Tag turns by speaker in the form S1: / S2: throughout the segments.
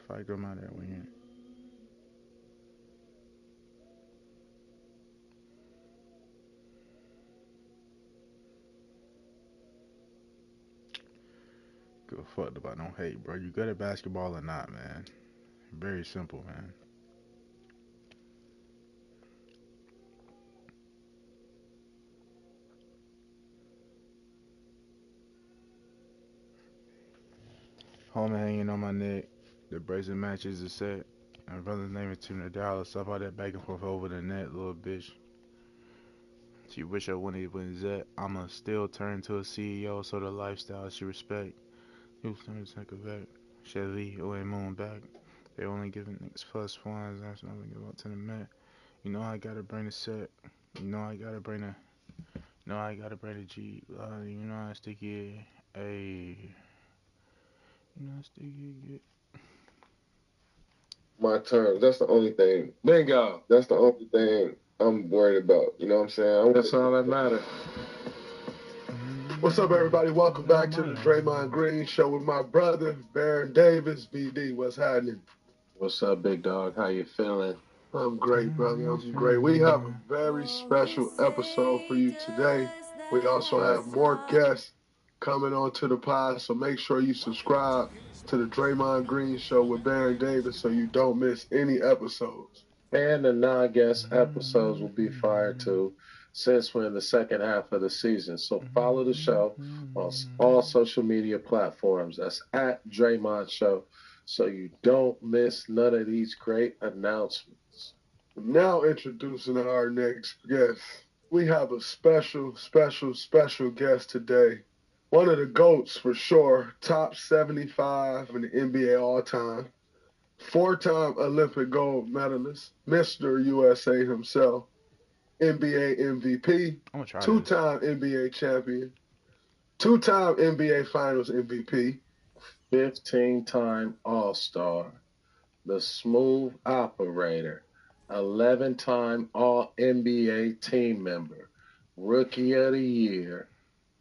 S1: Fight them out that weekend. Give a fuck about no hate, bro. You good at basketball or not, man? Very simple, man. Homie hanging on my neck. The bracelet matches is set. My brother's name is Tim Nadal. Stuff all that back and forth over the net, little bitch. She wish I wouldn't when it's at. I'ma still turn to a CEO, so the lifestyle she respect. Houston, take a back. Chevy, away moon back. They only giving niggas plus ones. That's nothing give up to the Met. You know I gotta bring the set. You know I gotta bring the. You know I gotta bring the G. You know I sticky. Hey. You know I sticky.
S2: My terms. That's the only thing.
S3: Bingo.
S2: That's the only thing I'm worried about. You know what I'm saying?
S3: That's all that matters.
S4: What's up, everybody? Welcome back to the Draymond Green Show with my brother, Baron Davis. BD, what's happening?
S3: What's up, big dog? How you feeling?
S4: I'm great, brother. I'm great. We have a very special episode for you today. We also have more guests coming onto the pod, so make sure you subscribe to the Draymond Green Show with Baron Davis so you don't miss any episodes.
S3: And the non-guest episodes will be fire too, since we're in the second half of the season. So follow the show on all social media platforms. That's at Draymond Show, so you don't miss none of these great announcements.
S4: Now introducing our next guest. We have a special guest today. One of the GOATs for sure, top 75 in the NBA all time. 4-time Olympic gold medalist, Mr. USA himself, NBA MVP, 2-time NBA champion, 2-time NBA Finals MVP,
S3: 15-time All-Star, the smooth operator, 11-time All-NBA team member, Rookie of the Year,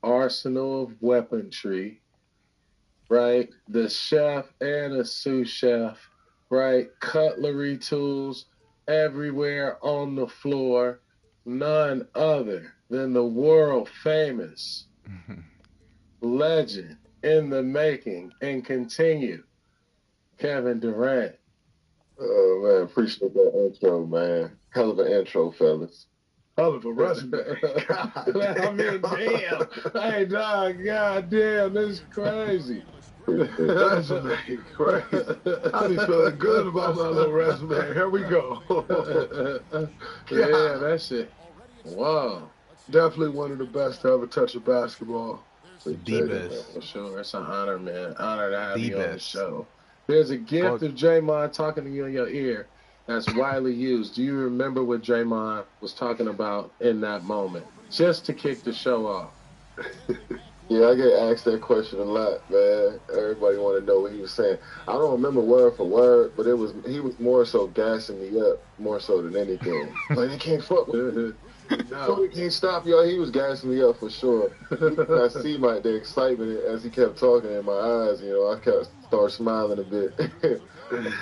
S3: Arsenal of Weaponry, right? The chef and a sous chef, right? Cutlery tools everywhere on the floor. None other than the world famous legend in the making and continue, Kevin Durant.
S2: Oh, man. Appreciate that intro, man. Hell of an intro, fellas.
S4: Hell of a resume.
S3: I mean, damn. Hey, dog, goddamn, this is crazy.
S4: Resume, crazy. I be feeling good about my little resume. Here we go.
S3: Yeah, that shit. Wow.
S4: Definitely one of the best to ever touch a basketball.
S1: The best.
S3: For sure. It's an honor, man. Honor to have
S1: The
S3: you on the
S1: best.
S3: show. There's a gift of Draymond talking to you in your ear that's widely used. Do you remember what Draymond was talking about in that moment? Just to kick the show off.
S2: Yeah, I get asked that question a lot, man. Everybody want to know what he was saying. I don't remember word for word, but he was more so gassing me up, more so than anything. Like, they can't fuck with me. No, we can't stop y'all. He was gassing me up for sure. I see the excitement as he kept talking in my eyes. You know, I started smiling a bit.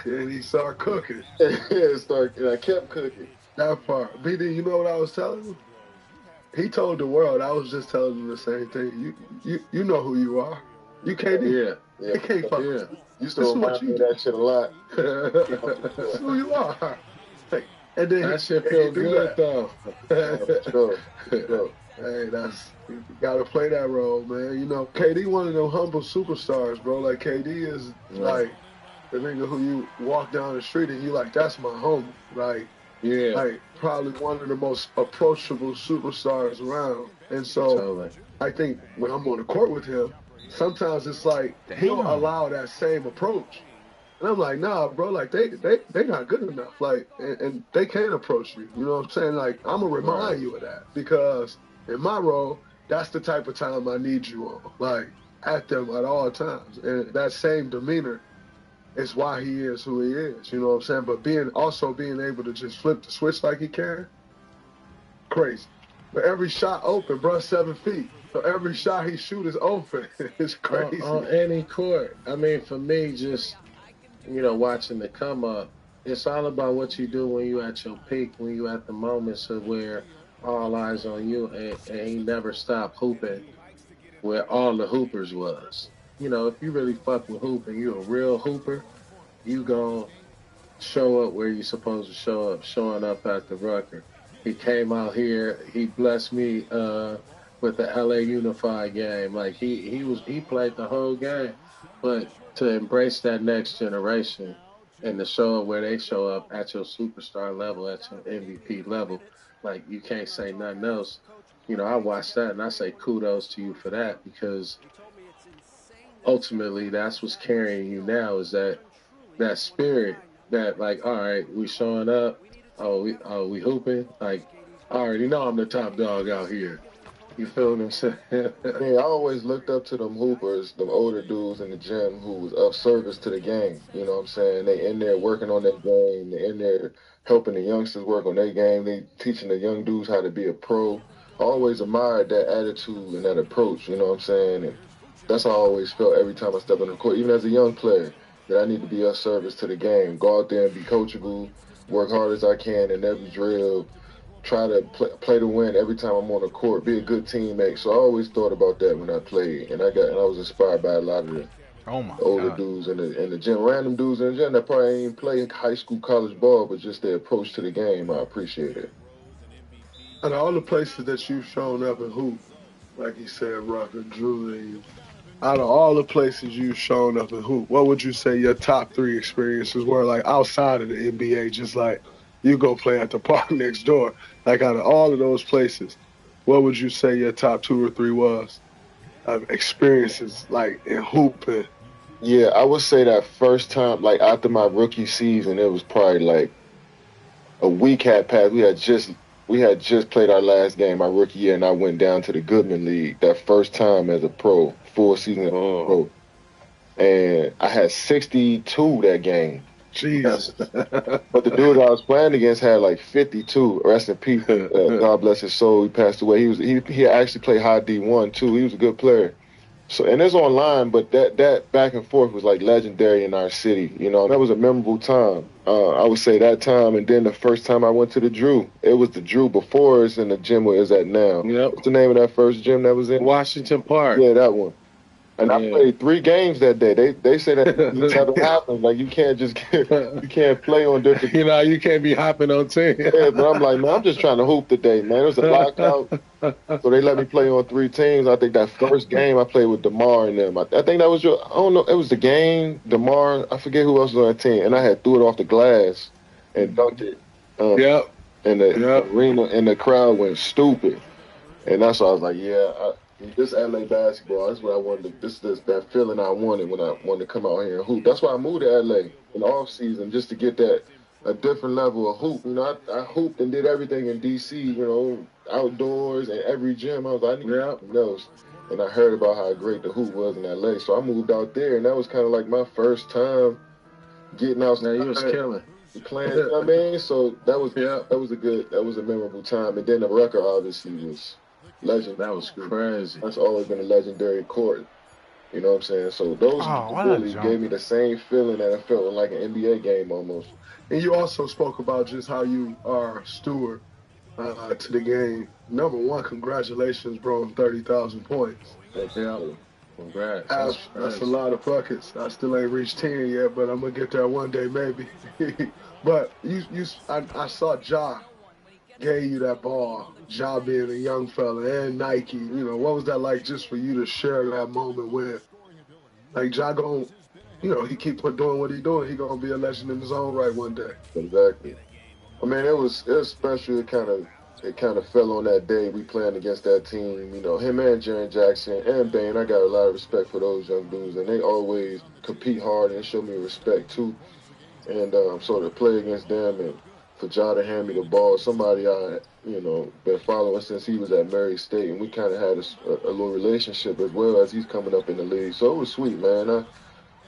S4: And he started cooking.
S2: And I kept cooking.
S4: That part. BD, you know what I was telling him? He told the world. I was just telling him the same thing. You know who you are. You can't.
S2: Yeah.
S4: You can't fuck.
S2: Yeah. Used to remind me of that shit a lot.
S4: That's who you are. Hey, and then
S3: that shit feel good though.
S2: Sure.
S4: Hey, you gotta play that role, man. You know, KD one of them humble superstars, bro. Like KD is like the nigga who you walk down the street and you like, that's my homie. Like,
S3: yeah,
S4: like probably one of the most approachable superstars around. And so
S3: totally.
S4: I think when I'm on the court with him, sometimes it's like he'll allow that same approach. And I'm like, nah, bro, like they not good enough. Like, and they can't approach you. You know what I'm saying? Like, I'm gonna remind you of that because in my role, that's the type of time I need you on. Like, at them at all times. And that same demeanor is why he is who he is. You know what I'm saying? But being able to just flip the switch like he can, crazy. But every shot open, bro, 7 feet. So every shot he shoot is open. It's crazy.
S3: On any court. I mean, for me, just watching the come up. It's all about what you do when you at your peak, when you at the moments of where all eyes on you, and he never stopped hooping where all the hoopers was. If you really fuck with hooping, you a real hooper, you gon' show up where you supposed to show up, showing up at the Rucker. He came out here, he blessed me with the LA Unified game. Like he played the whole game. But to embrace that next generation and to show up where they show up at your superstar level, at your MVP level, like you can't say nothing else. I watched that and I say kudos to you for that because ultimately that's what's carrying you now is that spirit that like, all right, we showing up, we hooping. Like, I already know I'm the top dog out here. You feel what I'm saying?
S2: Yeah, I always looked up to them hoopers, them older dudes in the gym who was of service to the game. You know what I'm saying? They in there working on their game. They in there helping the youngsters work on their game. They teaching the young dudes how to be a pro. I always admired that attitude and that approach. You know what I'm saying? And that's how I always felt every time I step on the court, even as a young player, that I need to be of service to the game. Go out there and be coachable, work hard as I can in every drill, try to play to win every time I'm on the court, be a good teammate. So I always thought about that when I played, and I was inspired by a lot of the
S1: Oh my
S2: older
S1: God.
S2: dudes in the gym, random dudes in the gym that probably ain't play high school, college ball, but just their approach to the game. I appreciate it.
S4: Out of all the places that you've shown up and hoop, like you said, Rucker, Drew, out of all the places you've shown up and hoop, what would you say your top three experiences were, like outside of the NBA, just like you go play at the park next door? Like out of all of those places, what would you say your top two or three was of experiences like in hooping?
S2: Yeah, I would say that first time, like after my rookie season, it was probably like a week had passed. We had just played our last game my rookie year, and I went down to the Goodman League that first time as a pro, full season as a
S4: Oh,
S2: pro, and I had 62 that game.
S4: Jesus.
S2: But the dude I was playing against had like 52. Rest in peace. God bless his soul. He passed away. He actually played high D1 too. He was a good player. So and it's online, but that back and forth was like legendary in our city. That was a memorable time. I would say that time, and then the first time I went to the Drew, it was the Drew before it's in the gym where it's at now.
S3: Yep.
S2: What's the name of that first gym that was in?
S3: Washington Park.
S2: Yeah, that one. And I
S3: Yeah.
S2: played 3 games that day. They say that this never happens. Like you can't play on different.
S3: You can't be hopping on team.
S2: Yeah, but I'm like, man, I'm just trying to hoop today, man. It was a lockout, so they let me play on 3 teams. I think that first game I played with DeMar and them. I think that was I don't know, it was the game, DeMar, I forget who else was on that team, and I had threw it off the glass and dunked it.
S3: Yep.
S2: And the arena and the crowd went stupid. And that's why I was like, this LA basketball, that's what I wanted. This that feeling I wanted when I wanted to come out here and hoop. That's why I moved to LA in the off season just to get that a different level of hoop. I hooped and did everything in DC. Outdoors and every gym. I was like, I need something else. And I heard about how great the hoop was in LA, so I moved out there, and that was kind of like my first time getting out.
S3: Now you was killing.
S2: Playing, you know what I mean? So that was a memorable time. And then the record obviously was legend.
S3: That was crazy.
S2: That's always been a legendary court. You know what I'm saying? So those really gave me the same feeling that I felt in like an NBA game almost.
S4: And you also spoke about just how you are a steward to the game. Number one, congratulations, bro, on 30,000 points.
S2: Yeah.
S3: Congrats.
S4: That's a lot of buckets. I still ain't reached 10 yet, but I'm gonna get there one day maybe. But I saw Ja gave you that ball, Ja being a young fella, and Nike. What was that like just for you to share that moment with, like, Ja he keep doing what he doing, he gonna be a legend in his own right one day.
S2: Exactly. I mean, it was special. It kind of fell on that day we playing against that team. Him and Jaren Jackson and Bane. I got a lot of respect for those young dudes, and they always compete hard and show me respect too. And so to play against them and for Ja to hand me the ball, somebody I been following since he was at Murray State, and we kind of had a little relationship as well as he's coming up in the league. So it was sweet, man.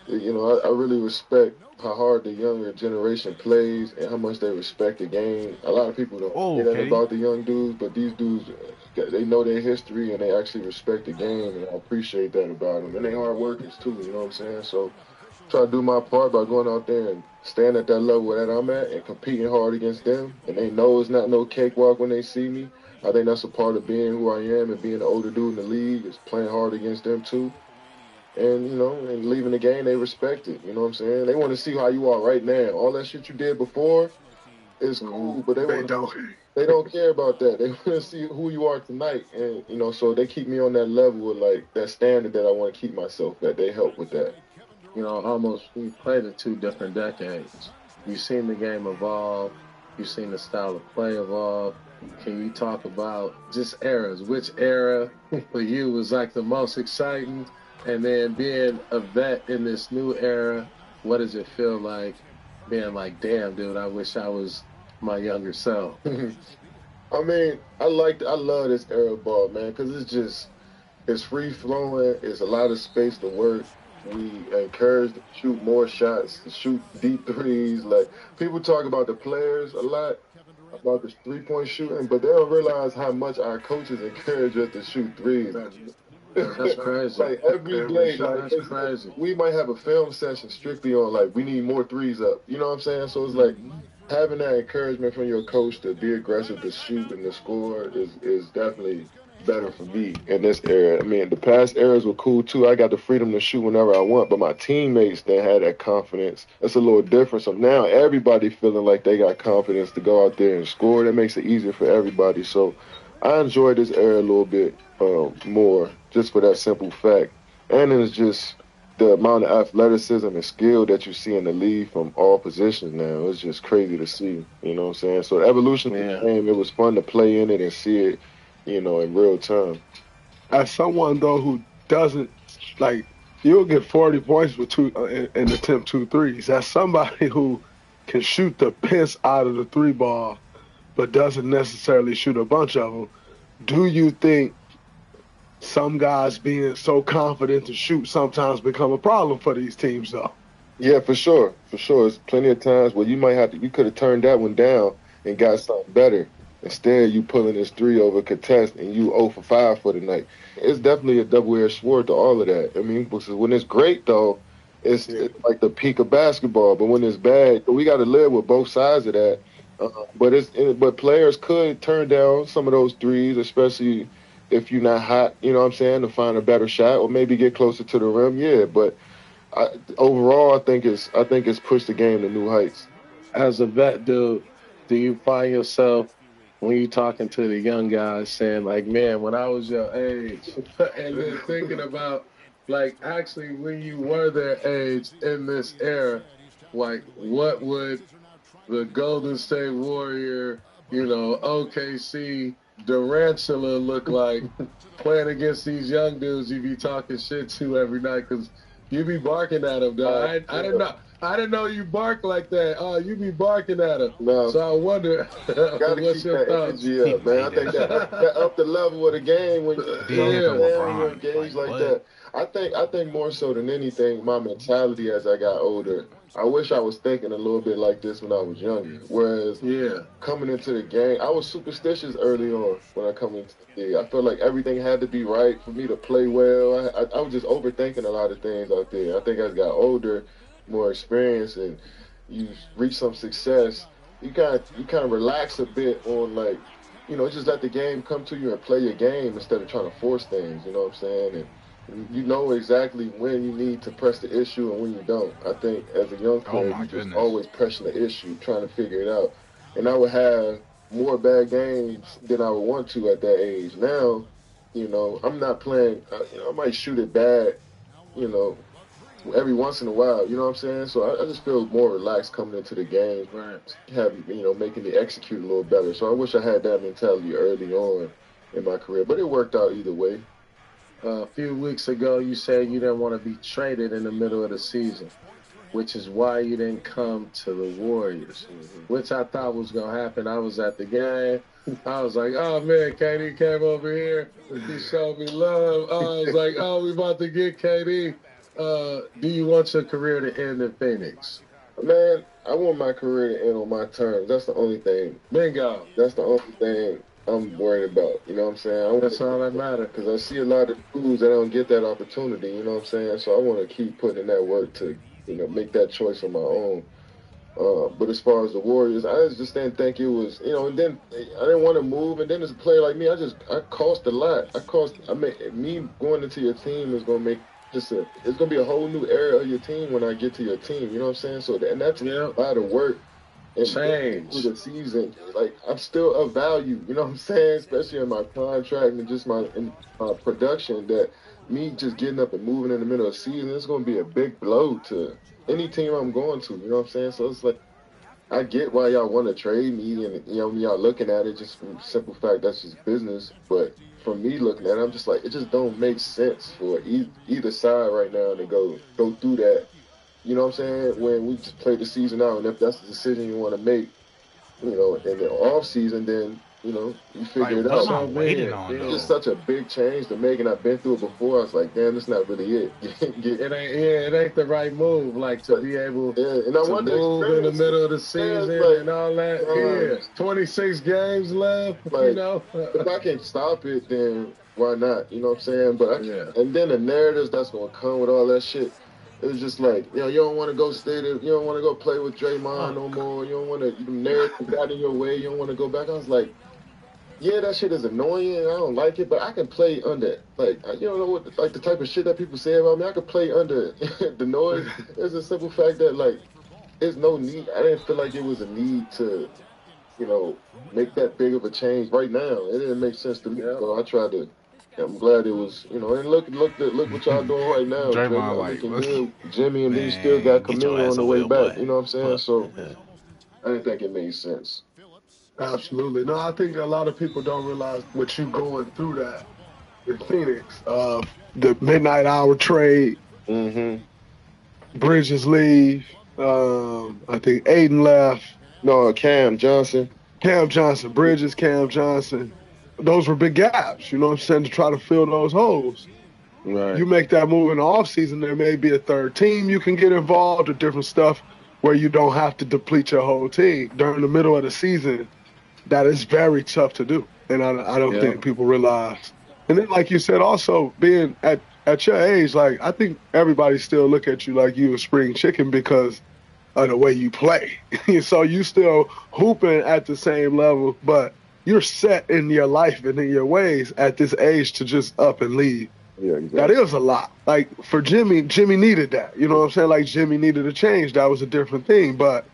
S2: I really respect how hard the younger generation plays and how much they respect the game. A lot of people don't get that about the young dudes, but these dudes, they know their history and they actually respect the game, and I appreciate that about them. And they hard workers too, you know what I'm saying? So try to do my part by going out there and staying at that level that I'm at and competing hard against them. And they know it's not no cakewalk when they see me. I think that's a part of being who I am and being an older dude in the league is playing hard against them too. And, and leaving the game, they respect it. You know what I'm saying? They want to see how you are right now. All that shit you did before is cool, but they don't care about that. They want to see who you are tonight. And, so they keep me on that level of, like, that standard that I want to keep myself at. They help with that.
S3: Almost we played in 2 different decades. You've seen the game evolve. You've seen the style of play evolve. Can you talk about just eras? Which era for you was like the most exciting? And then being a vet in this new era, what does it feel like being like, damn, dude, I wish I was my younger self?
S2: I mean, I love this era of ball, man, because it's free flowing. It's a lot of space to work. We encourage to shoot more shots, to shoot deep threes. Like, people talk about the players a lot, about the 3-point shooting, but they don't realize how much our coaches encourage us to shoot threes.
S3: That's crazy.
S2: Like, every day,
S3: that's crazy.
S2: We might have a film session strictly on, like, we need more threes up. You know what I'm saying? So it's like having that encouragement from your coach to be aggressive, to shoot and to score is definitely better for me in this era. I mean, the past eras were cool too. I got the freedom to shoot whenever I want, but my teammates that had that confidence, that's a little different. So now everybody feeling like they got confidence to go out there and score. That makes it easier for everybody. So I enjoy this era a little bit more just for that simple fact. And it's just the amount of athleticism and skill that you see in the league from all positions now. It's just crazy to see. You know what I'm saying? So the evolution of the game, it was fun to play in it and see it, in real time.
S4: As someone, though, who doesn't, like, you'll get 40 points with and attempt 2 threes. As somebody who can shoot the piss out of the 3 ball, but doesn't necessarily shoot a bunch of them, do you think some guys being so confident to shoot sometimes become a problem for these teams, though?
S2: Yeah, for sure. For sure. There's plenty of times where you could have turned that one down and got something better. Instead, you pulling this 3 over contest and you 0 for 5 for the night. It's definitely a double-edged sword to all of that. I mean, when it's great, though, it's like the peak of basketball. But when it's bad, we got to live with both sides of that. But players could turn down some of those threes, especially if you're not hot, you know what I'm saying, to find a better shot or maybe get closer to the rim. Yeah, but overall, I think it's pushed the game to new heights.
S3: As a vet, dude, do you find yourself when you're talking to the young guys saying, like, man, when I was your age, and then thinking about, like, actually when you were their age in this era, like, what would the Golden State Warrior, OKC Durantula look like playing against these young dudes you be talking shit to every night? Because you be barking at them, dog. I didn't know you bark like that. Oh, you be barking at him. No. So I wonder, what's your thoughts?
S2: Energy up, man. I think that up the level of the game when you're engaged like that. I think more so than anything, my mentality as I got older, I wish I was thinking a little bit like this when I was younger. Whereas coming into the game, I was superstitious early on when I come into the league. I felt like everything had to be right for me to play well. I was just overthinking a lot of things out there. I think as I got older, more experience, and you reach some success, you kind of relax a bit on, like, just let the game come to you and play your game instead of trying to force things. You know what I'm saying? And you know exactly when you need to press the issue and when you don't. I think as a young player, you just always pressing the issue, trying to figure it out. And I would have more bad games than I would want to at that age. Now, I'm not playing. I might shoot it bad, every once in a while, you know what I'm saying? So I just feel more relaxed coming into the game, making me execute a little better. So I wish I had that mentality early on in my career, but it worked out either way.
S3: A few weeks ago, you said you didn't want to be traded in the middle of the season, which is why you didn't come to the Warriors, which I thought was going to happen. I was at the game. I was like, oh, man, KD came over here. He showed me love. I was like, oh, we about to get KD. Do you want your career to end in Phoenix?
S2: Man, I want my career to end on my terms. That's the only thing.
S3: Bingo.
S2: That's the only thing I'm worried about. You know what I'm saying?
S3: That's all that matters.
S2: Because I see a lot of dudes that don't get that opportunity. You know what I'm saying? So I want to keep putting in that work to make that choice on my own. But as far as the Warriors, I just didn't think it was, and then I didn't want to move. And then as a player like me, I cost a lot. I mean, me going into your team is going to make it's going to be a whole new era of your team when I get to your team. You know what I'm saying? So, and that's a lot of work and
S3: change
S2: through the season. Like, I'm still of value, you know what I'm saying? Especially in my contract and just my production, that me just getting up and moving in the middle of the season, it's going to be a big blow to any team I'm going to, you know what I'm saying? So it's like, I get why y'all want to trade me, and y'all looking at it just from simple fact that's just business. But for me looking at it, I'm just like, it just don't make sense for either side right now to go through that. You know what I'm saying? When we just play the season out, and if that's the decision you want to make, in the off season, then you figure it out.
S1: What am I waiting on,
S2: It's
S1: though?
S2: just such a big change to make, and I've been through it before. I was like, damn, that's not really it.
S3: it ain't the right move, like to be able
S2: and I
S3: to move in the middle of the season and all that. 26 games left,
S2: If I can stop it, then why not? You know what I'm saying? But and then the narratives that's gonna come with all that shit. It's just like, you don't want to go you don't want to go play with Draymond no more. You don't want to, the narrative got in your way. You don't want to go back. I was like, yeah, that shit is annoying. I don't like it, but I can play under, like, you don't know what, like, the type of shit that people say about me. I could play under the noise. It's a simple fact that, like, there's no need. I didn't feel like it was a need to, make that big of a change right now. It didn't make sense to me. So I tried to. I'm glad it was, and look what y'all doing right now.
S1: Draymond,
S2: looking good. Jimmy, and then you still got Camille on the way back. You know what I'm saying? So I didn't think it made sense.
S4: Absolutely. No, I think a lot of people don't realize what you going through that in Phoenix. The midnight hour trade.
S2: Mm-hmm.
S4: Bridges leave. I think Aiden left.
S2: No, Cam Johnson.
S4: Bridges, Cam Johnson. Those were big gaps, you know what I'm saying, to try to fill those holes.
S2: Right.
S4: You make that move in the offseason, there may be a third team you can get involved or different stuff where you don't have to deplete your whole team. During the middle of the season, that is very tough to do. And I don't think people realize. And then, like you said, also being at your age, like, I think everybody still look at you like you a spring chicken because of the way you play. So you still hooping at the same level, but you're set in your life and in your ways at this age to just up and leave.
S2: Yeah, exactly.
S4: That is a lot. Like, for Jimmy needed that. You know what I'm saying? Like, Jimmy needed a change. That was a different thing. But,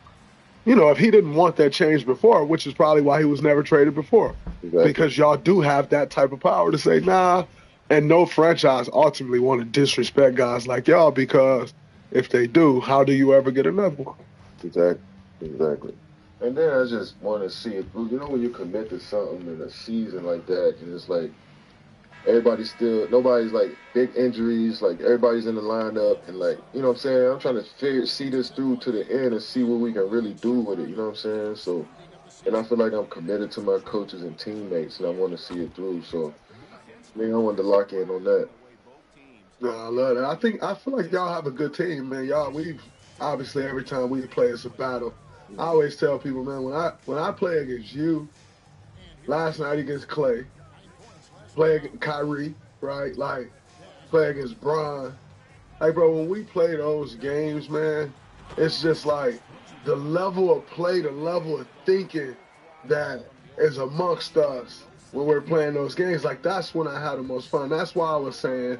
S4: if he didn't want that change before, which is probably why he was never traded before, because y'all do have that type of power to say, nah, and no franchise ultimately want to disrespect guys like y'all, because if they do, how do you ever get another one?
S2: Exactly. And then I just want to see it. When you commit to something in a season like that, and it's like nobody's like big injuries, like everybody's in the lineup, and like, you know what I'm saying? I'm trying to see this through to the end and see what we can really do with it, you know what I'm saying? So, and I feel like I'm committed to my coaches and teammates, and I want to see it through. So, I wanted to lock in on that.
S4: No, I love that. I feel like y'all have a good team, man. We've obviously, every time we play, it's a battle. I always tell people, man, when I play against you, last night against Clay, play against Kyrie, right? Like, play against Bron. Like, bro, when we play those games, man, it's just like the level of play, the level of thinking that is amongst us when we're playing those games. Like, that's when I had the most fun. That's why I was saying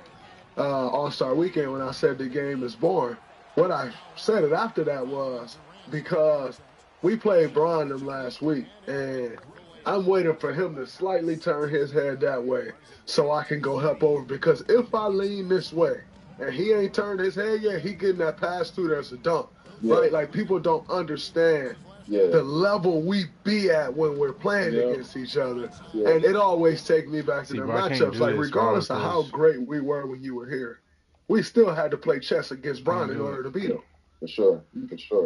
S4: All-Star Weekend, when I said the game is born. What I said it after that was because we played Bron them last week, and I'm waiting for him to slightly turn his head that way so I can go help over. Because if I lean this way and he ain't turned his head yet, he getting that pass through, there's a dunk, right? Like, people don't understand the level we be at when we're playing against each other. And it always takes me back to the matchups. Like, regardless of how great we were when you were here, we still had to play chess against Bron in order to beat him.
S2: For sure.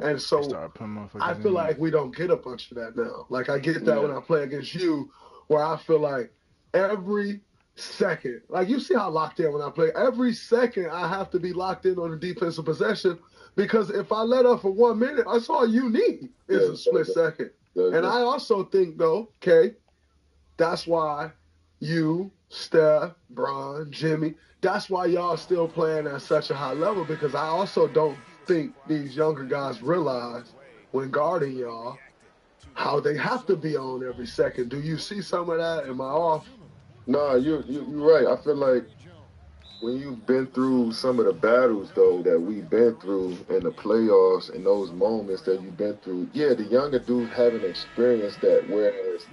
S4: And so I feel like we don't get a bunch of that now. Like, I get that when I play against you, where I feel like every second, like, you see how locked in when I play, every second I have to be locked in on a defensive possession, because if I let up for 1 minute, that's all you need is a split second. And I also think, though, that's why you, Steph, Bron, Jimmy, that's why y'all still playing at such a high level, because I also don't think these younger guys realize when guarding y'all how they have to be on every second. Do you see some of that? Am I off?
S2: Nah, you're right. I feel like when you've been through some of the battles though that we've been through in the playoffs and those moments that you've been through, yeah, the younger dudes haven't experienced that. Whereas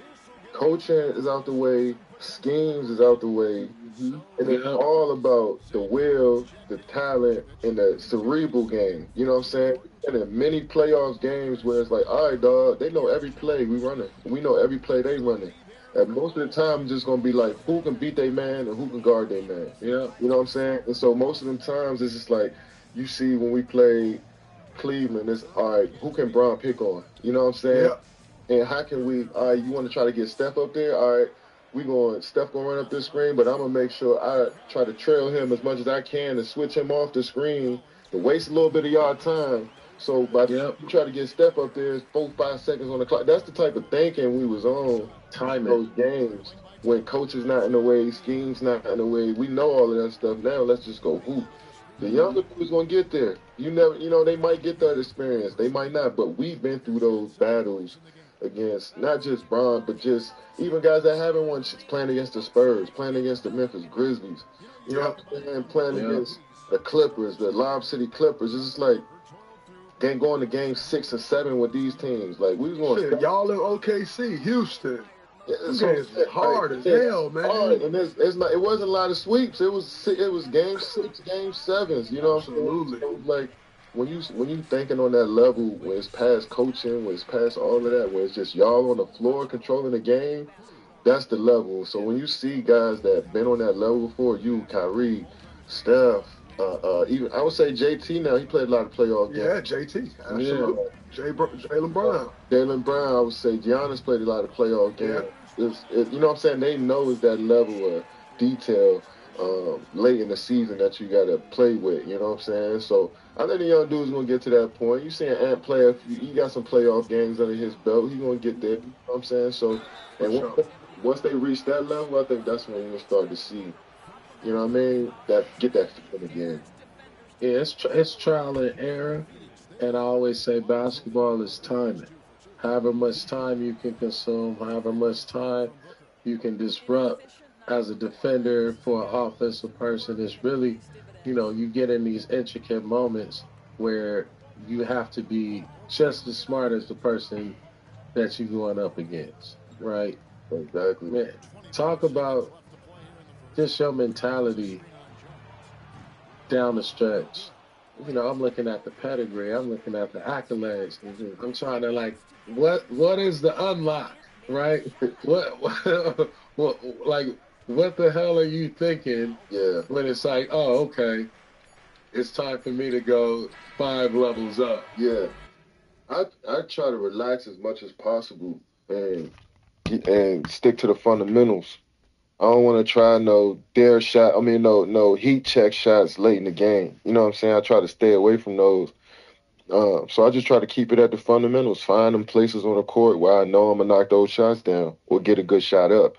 S2: coaching is out the way, schemes is out the way,
S3: Mm-hmm.
S2: and it's
S3: Yeah.
S2: all about the will, the talent, and the cerebral game. You know what I'm saying? And in many playoffs games where it's like, all right, dog, they know every play we running. We know every play they running. And most of the time, it's just gonna be like who can beat their man and who can guard their man.
S3: Yeah.
S2: You know what I'm saying? And so most of them times, it's just like you see when we play Cleveland, it's all right, who can Braun pick on? You know what I'm saying?
S4: Yeah.
S2: And how can we? All right, you want to try to get Steph up there? All right, Steph gonna run up this screen, but I'm gonna make sure I try to trail him as much as I can and switch him off the screen to waste a little bit of your time. So by the time you try to get Steph up there, it's 4-5 seconds on the clock. That's the type of thinking we was on
S3: Timing.
S2: those games when coaches not in the way, schemes not in the way. We know all of that stuff now. Let's just go hoop. The younger dude's gonna get there. You never, they might get that experience. They might not, but we've been through those battles against not just Bron, but just even guys that haven't won playing against the Spurs, playing against the Memphis Grizzlies. You know what I'm saying? Playing against the Clippers, the Lob City Clippers. It's just like going to game 6 and 7 with these teams. Like we was going.
S4: Y'all in OKC, Houston.
S2: It's
S4: hard as hell, man.
S2: Hard, and it's not. It wasn't a lot of sweeps. It was game 6, game 7s. You know what I'm saying?
S4: Absolutely.
S2: So, like when you thinking on that level, when it's past coaching, when it's past all of that, when it's just y'all on the floor controlling the game, that's the level. So when you see guys that been on that level before, you, Kyrie, Steph, even I would say JT now, he played a lot of playoff games.
S4: Yeah, JT, absolutely. Jaylen Brown.
S2: Jaylen Brown, I would say Giannis played a lot of playoff games.
S4: Yeah.
S2: You know what I'm saying? They know it's that level of detail late in the season that you got to play with. You know what I'm saying? So I think the young dude's going to get to that point. You seeing Ant play, he got some playoff games under his belt. He's going to get there. You know what I'm saying? So, and once they reach that level, I think that's when you'll start to see, you know what I mean, get that feeling again.
S3: Yeah, it's trial and error. And I always say basketball is timing. However much time you can consume, however much time you can disrupt as a defender for an offensive person, it's really, you get in these intricate moments where you have to be just as smart as the person that you're going up against, right?
S2: Exactly.
S3: Man, talk about just your mentality down the stretch. I'm looking at the pedigree. I'm looking at the accolades. I'm trying to what is the unlock, right? what the hell are you thinking?
S2: Yeah.
S3: When it's like, oh, okay, it's time for me to go 5 levels up.
S2: Yeah. I try to relax as much as possible and stick to the fundamentals. I don't want to try no heat check shots late in the game. You know what I'm saying? I try to stay away from those. So I just try to keep it at the fundamentals, find them places on the court where I know I'm going to knock those shots down or get a good shot up.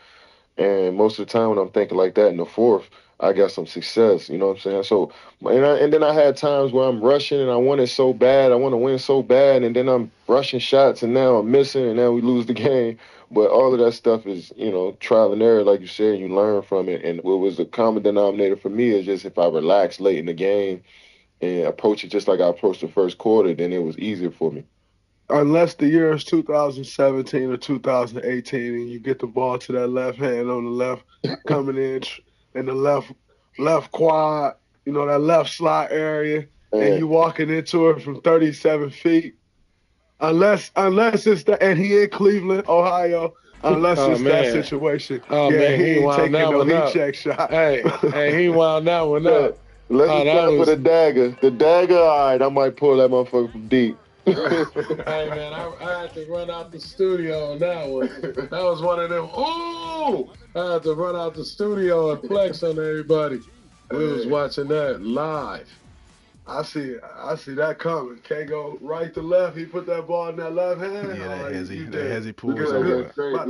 S2: And most of the time when I'm thinking like that in the fourth, I got some success. You know what I'm saying? So, and then I had times where I'm rushing and I want it so bad. I want to win so bad. And then I'm rushing shots and now I'm missing and now we lose the game. But all of that stuff is, trial and error, like you said, you learn from it. And what was the common denominator for me is just if I relax late in the game and approach it just like I approached the first quarter, then it was easier for me.
S4: Unless the year is 2017 or 2018 and you get the ball to that left hand on the left, coming in the left quad, that left slot area, and you walking into it from 37 feet. Unless it's that, and he in Cleveland, Ohio, unless it's that situation.
S3: Oh, man,
S4: he ain't taking no heat check shot.
S3: Hey, he wound that one up.
S2: Let's just try for the dagger. The dagger, all right, I might pull that motherfucker from deep.
S3: Hey, man, I had to run out the studio on that one. That was one of them, ooh! I had to run out the studio and flex on everybody. We was watching that live.
S4: I see that coming. Can't go right to left. He put that ball in that left hand.
S1: Yeah, that
S4: right,
S1: hezzy pulls
S2: we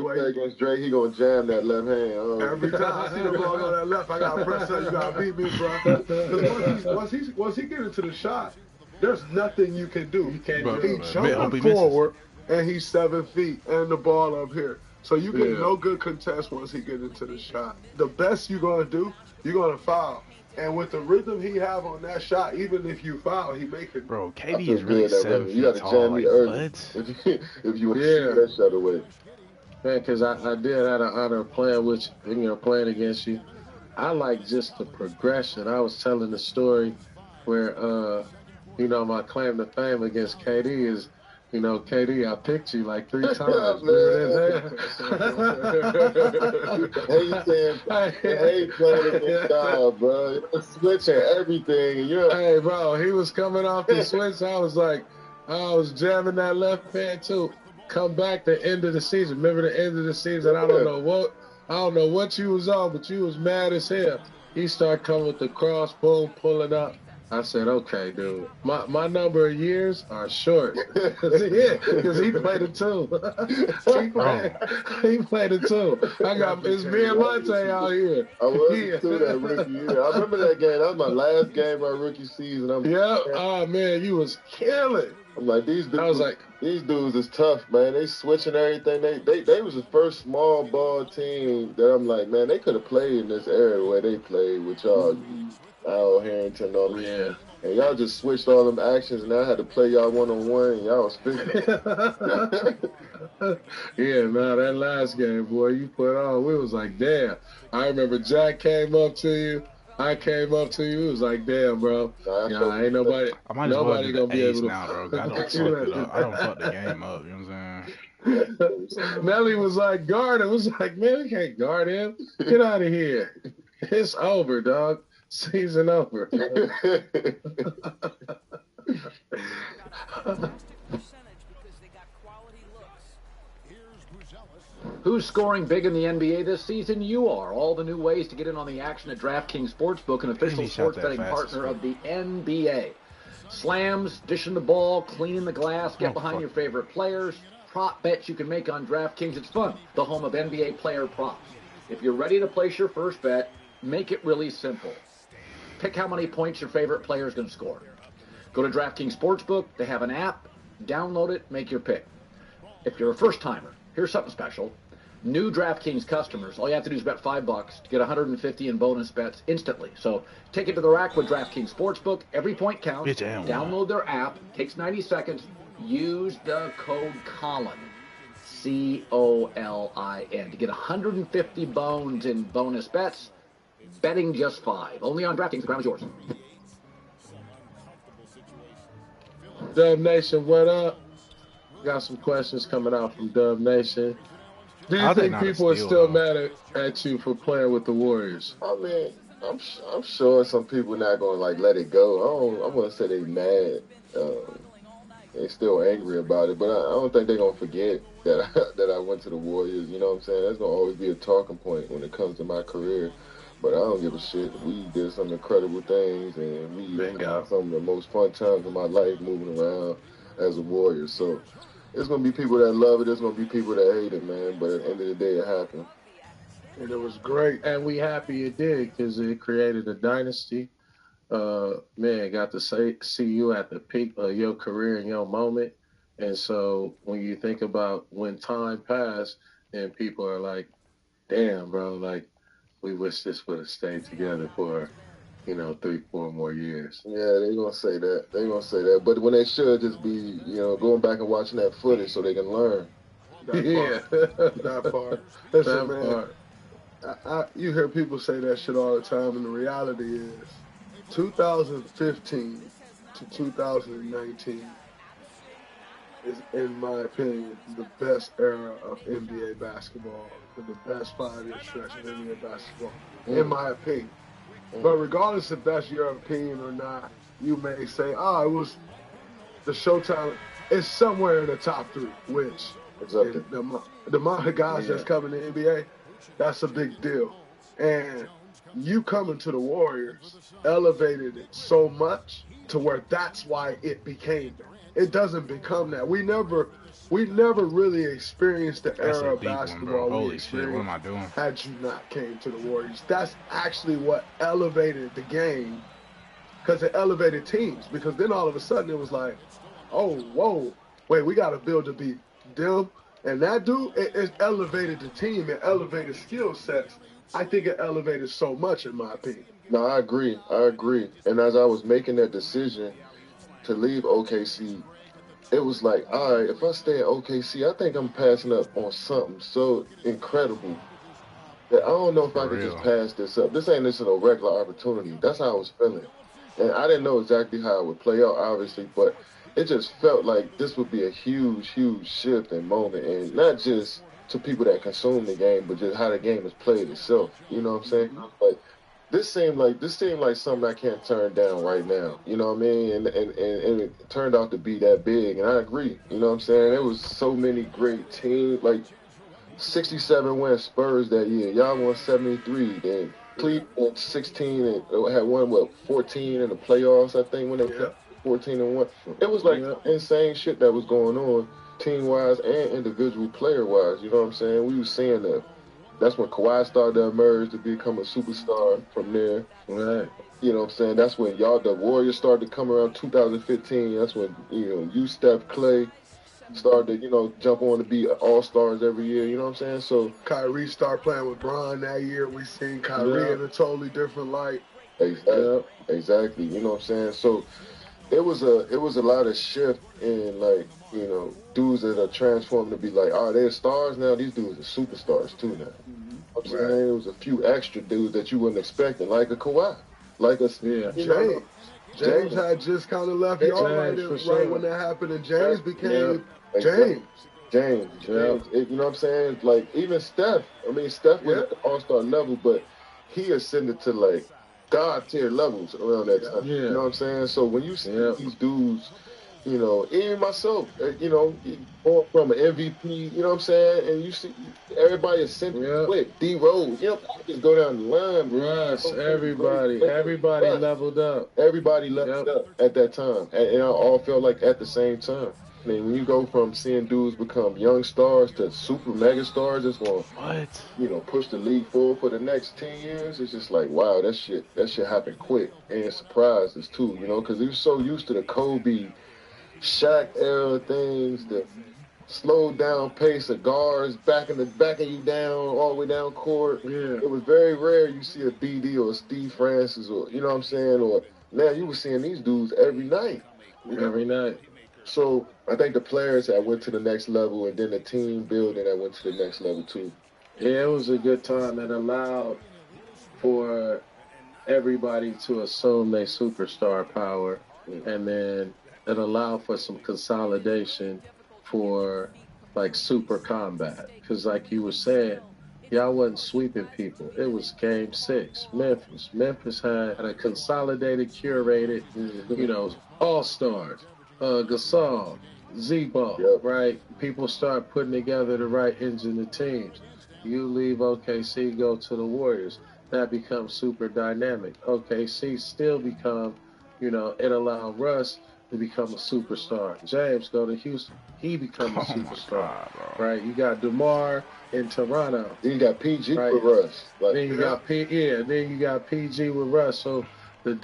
S2: play against Drake, he gonna jam that left hand.
S4: Every time I see the ball on that left, I gotta press up. You gotta beat me, bro. Because once he get into the shot, there's nothing you can do.
S3: You can't
S1: But-
S3: do
S4: He
S3: it.
S4: jumping forward, and he's 7 feet, and the ball up here. So you get no good contest once he get into the shot. The best you're gonna do, you're gonna foul. And with the rhythm he have on that shot, even if you foul, he make it.
S1: Bro,
S2: I
S1: KD
S2: feel
S1: is really
S2: good that
S1: 7
S2: way.
S1: feet
S2: You got to
S1: tall.
S2: jam me
S1: Like,
S2: early
S1: what?
S2: if you want to shoot that shot away.
S3: Man, because I did have the honor of playing against you. I like just the progression. I was telling the story where, my claim to fame against KD is, KD, I picked you like 3 times.
S2: I hate playing against y'all, bro. You're switching everything.
S3: Hey, bro, he was coming off the switch. I was jamming that left hand too. Come back the end of the season. Remember the end of the season? I don't know what you was on, but you was mad as hell. He started coming with the cross, boom, pulling up. I said, okay, dude. My number of years are short. Because he played it too. he played it too. It's me and Monte out here.
S2: I was too that rookie year. I remember that game. That was my last game of my rookie season.
S3: Oh man, you was killing.
S2: I'm like, these dudes.
S3: I was like,
S2: these dudes is tough, man. They switching everything. They was the first small ball team that I'm like, man, they could have played in this era where they played with y'all. Al Harrington and all that. And y'all just switched all them actions, and I had to play y'all one-on-one, and y'all was physical.
S3: That last game, boy, you put on. We was like, damn. I remember Jack came up to you. I came up to you. It was like, damn, bro. Ain't nobody.
S1: I might as well do
S3: gonna
S1: the
S3: be
S1: ace
S3: able to.
S1: now, bro. I don't fuck it up. I don't fuck the game up. You know what I'm saying?
S3: Nelly was like, guard him. Was like, man, we can't guard him. Get out of here. It's over, dog. Season over.
S5: Who's scoring big in the NBA this season? You are. All the new ways to get in on the action at DraftKings Sportsbook, an official sports betting partner of the NBA. Slams, dishing the ball, cleaning the glass, get behind your favorite players, prop bets you can make on DraftKings. It's fun. The home of NBA player props. If you're ready to place your first bet, make it really simple. Pick how many points your favorite player is going to score. Go to DraftKings Sportsbook. They have an app. Download it. Make your pick. If you're a first-timer, here's something special. New DraftKings customers, all you have to do is bet $5 to get $150 in bonus bets instantly. So take it to the rack with DraftKings Sportsbook. Every point counts. Download their app. Takes 90 seconds. Use the code COLIN, COLIN, to get 150 bones in bonus bets. Betting just $5. Only on DraftKings. The crown is yours.
S3: Dub Nation, what up? Got some questions coming out from Dub Nation. Do you think people are still mad at you for playing with the Warriors?
S2: I mean, I'm sure some people not gonna let it go. I want to say they mad. They still angry about it, but I don't think they're gonna forget that I went to the Warriors. You know what I'm saying? That's gonna always be a talking point when it comes to my career. But I don't give a shit. We did some incredible things, and we had some of the most fun times of my life moving around as a Warrior. So there's going to be people that love it. There's going to be people that hate it, man. But at the end of the day, it happened.
S3: And it was great. And we happy it did because it created a dynasty. Got to see you at the peak of your career and your moment. And so when you think about when time passed and people are like, damn, bro, we wish this would have stayed together for, 3-4 more years.
S2: Yeah, they're going to say that. But when they should just be, going back and watching that footage so they can learn.
S4: That part. Listen, man, you hear people say that shit all the time, and the reality is 2015 to 2019 is, in my opinion, the best era of NBA basketball, the best 5-year stretch of NBA basketball, in my opinion. But regardless if that's your opinion or not, you may say, it was the Showtime. It's somewhere in the top 3, which the amount of guys that's coming to the NBA, that's a big deal. And you coming to the Warriors elevated it so much to where that's why it became that. It doesn't become that. We never really experienced the era of basketball we experienced had you not came to the Warriors. That's actually what elevated the game because it elevated teams. Because then all of a sudden it was like, oh, whoa, wait, we got to build to be them. And that dude, it elevated the team. It elevated skill sets. I think it elevated so much, in my opinion.
S2: No, I agree. And as I was making that decision to leave OKC, it was like, all right, if I stay at OKC, I think I'm passing up on something so incredible that I don't know if I could just pass this up. This ain't a regular opportunity. That's how I was feeling. And I didn't know exactly how it would play out, obviously, but it just felt like this would be a huge, huge shift and moment. And not just to people that consume the game, but just how the game is played itself. You know what I'm saying? But this seemed like something I can't turn down right now. You know what I mean? And it turned out to be that big, and I agree. You know what I'm saying? There was so many great teams, like 67 win Spurs that year. Y'all won 73. Then Cleveland 16 and had won 14 in the playoffs, I think, when they played 14-1. It was like insane shit that was going on, team wise and individual player wise. You know what I'm saying? We was seeing that. That's when Kawhi started to emerge to become a superstar from there.
S3: Right.
S2: You know what I'm saying? That's when the Warriors started to come around 2015. That's when, you, Steph, Clay started to, jump on to be all-stars every year. You know what I'm saying? So
S4: Kyrie started playing with Bron that year. We seen Kyrie in a totally different light.
S2: Exactly. You know what I'm saying? So it was a lot of shift in, like, dudes that are transformed to be like, oh, they're stars now. These dudes are superstars too now. I'm saying there was a few extra dudes that you wouldn't expect, like a Kawhi, like a
S4: James had just kind of left y'all right when that happened, and James became James.
S2: You know what I'm saying? Like, even Steph. I mean, Steph was at the all-star level, but he ascended to, like, God-tier levels around that time. You know what I'm saying? So when you see these dudes, even myself, going from an MVP, you know what I'm saying? And you see everybody ascending quick. D Rose, just go down the line.
S3: Russ, everybody leveled up.
S2: Everybody leveled up at that time. And it all felt like at the same time. I mean, when you go from seeing dudes become young stars to super mega stars, it's going to push the league forward for the next 10 years. It's just like, wow, that shit happened quick. And it surprised us too, because he was so used to the Kobe, Shaq era things, the slowed down pace of guards backing you down all the way down court. It was very rare you see a BD or a Steve Francis, or you know what I'm saying, or now you were seeing these dudes every night.
S3: Every night.
S2: So I think the players that went to the next level, and then the team building that went to the next level too.
S3: Yeah, it was a good time that allowed for everybody to assume their superstar power, and then it allowed for some consolidation for, like, super combat. Because, like you were saying, y'all wasn't sweeping people. It was Game 6, Memphis. Memphis had a consolidated, curated, all-stars. Gasol, Z-Ball, right? People start putting together the right engine of teams. You leave OKC, go to the Warriors. That becomes super dynamic. OKC still become, it allowed Russ to become a superstar. James go to Houston. He becomes a superstar, right? You got DeMar in Toronto.
S2: Then you got PG with Russ.
S3: Then you got then you got PG with Russ. So the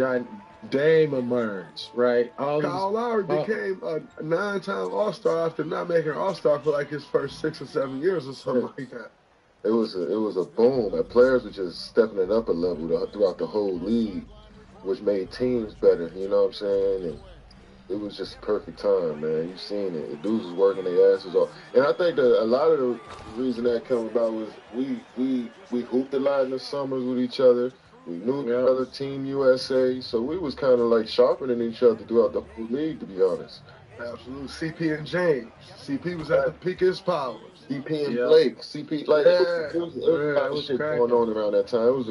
S3: Dame emerged, right?
S4: Kyle Lowry became a 9-time All-Star after not making All-Star for like his first 6 or 7 years or something like that.
S2: It was a boom. And players were just stepping it up a level throughout the whole league, which made teams better. You know what I'm saying? And it was just a perfect time, man. You seen it. The dudes was working their asses off. And I think that a lot of the reason that came about was we hooped a lot in the summers with each other. We knew each other, Team USA, so we was kind of like sharpening each other throughout the whole league, to be honest.
S4: Absolutely. CP and James. CP was at the peak of his powers.
S2: CP and Blake. CP, like, it was a lot of shit going on around that time.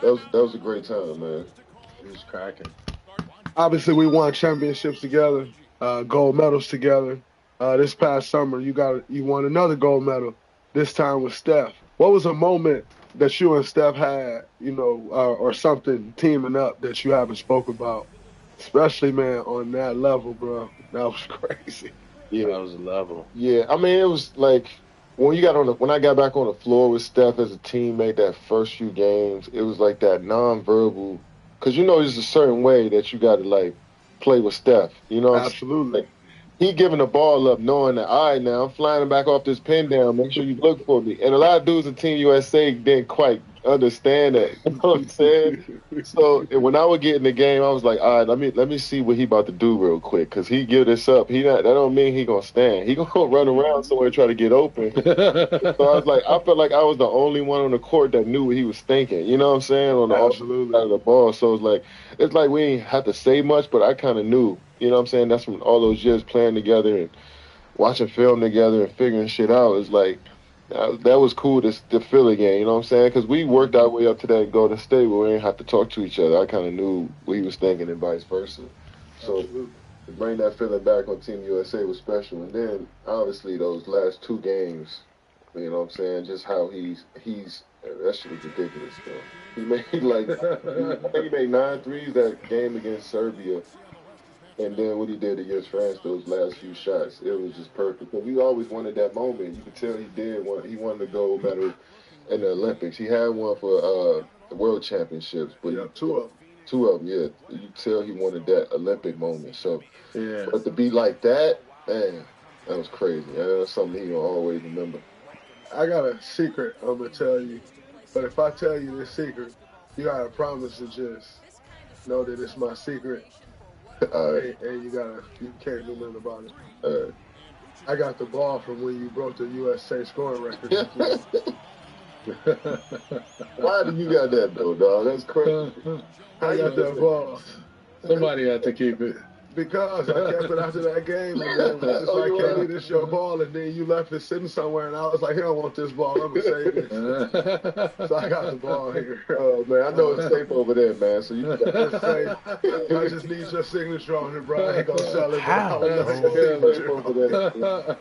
S2: That was a great time, man.
S3: It was cracking.
S4: Obviously, we won championships together, gold medals together. This past summer, you won another gold medal, this time with Steph. What was a moment that you and Steph had, or something teaming up that you haven't spoke about? Especially, man, on that level, bro. That was crazy.
S3: Yeah, that was a level.
S2: Yeah, I mean, it was like when I got back on the floor with Steph as a teammate that first few games, it was like that nonverbal because there's a certain way that you got to like play with Steph. You know,
S4: Absolutely.
S2: like, he giving the ball up, knowing that all right, now I'm flying back off this pin down. Make sure you look for me. And a lot of dudes in Team USA didn't quite understand that. You know what I'm saying? So when I would get in the game, I was like, all right, let me see what he about to do real quick, because he give this up. That don't mean he gonna stand. He gonna run around somewhere and try to get open. So I was like, I felt like I was the only one on the court that knew what he was thinking. You know what I'm saying? On the
S4: Absolutely.
S2: side of the ball. So it's like we ain't have to say much, but I kind of knew. You know what I'm saying? That's from all those years playing together and watching film together and figuring shit out. It's like that was cool to feel again. You know what I'm saying? Because we worked our way up to that Golden State where we didn't have to talk to each other. I kind of knew what he was thinking and vice versa. So to bring that feeling back on Team USA was special. And then obviously those last 2 games, you know what I'm saying? Just how he's that shit was ridiculous, though. He made I think he made 9 threes that game against Serbia. And then what he did against France, those last few shots, it was just perfect. Because we always wanted that moment. You could tell he did. He wanted the gold medal in the Olympics. He had one for the World Championships. But
S4: yeah, 2 of them.
S2: 2 of them, yeah. You could tell he wanted that Olympic moment. So,
S3: yeah.
S2: But to be like that, man, that was crazy. That's something he will always remember.
S4: I got a secret I'm going to tell you. But if I tell you this secret, you got to promise to just know that it's my secret. And you can't do nothing about it. I got the ball from when you broke the USA scoring record.
S2: Why do you got that though, dog? That's crazy.
S4: I got that ball.
S3: Somebody had to keep it.
S4: Because I kept it after that game, and then it was just like, Kenny, this your ball, and then you left it sitting somewhere, and I was like, he don't want this ball, I'm going to save it. So I got the ball here.
S2: Oh, man, I know it's safe over there, man, so you got
S4: it's safe. I just need your signature on it, bro. I ain't going to sell it.
S1: How?
S2: That's safe over there.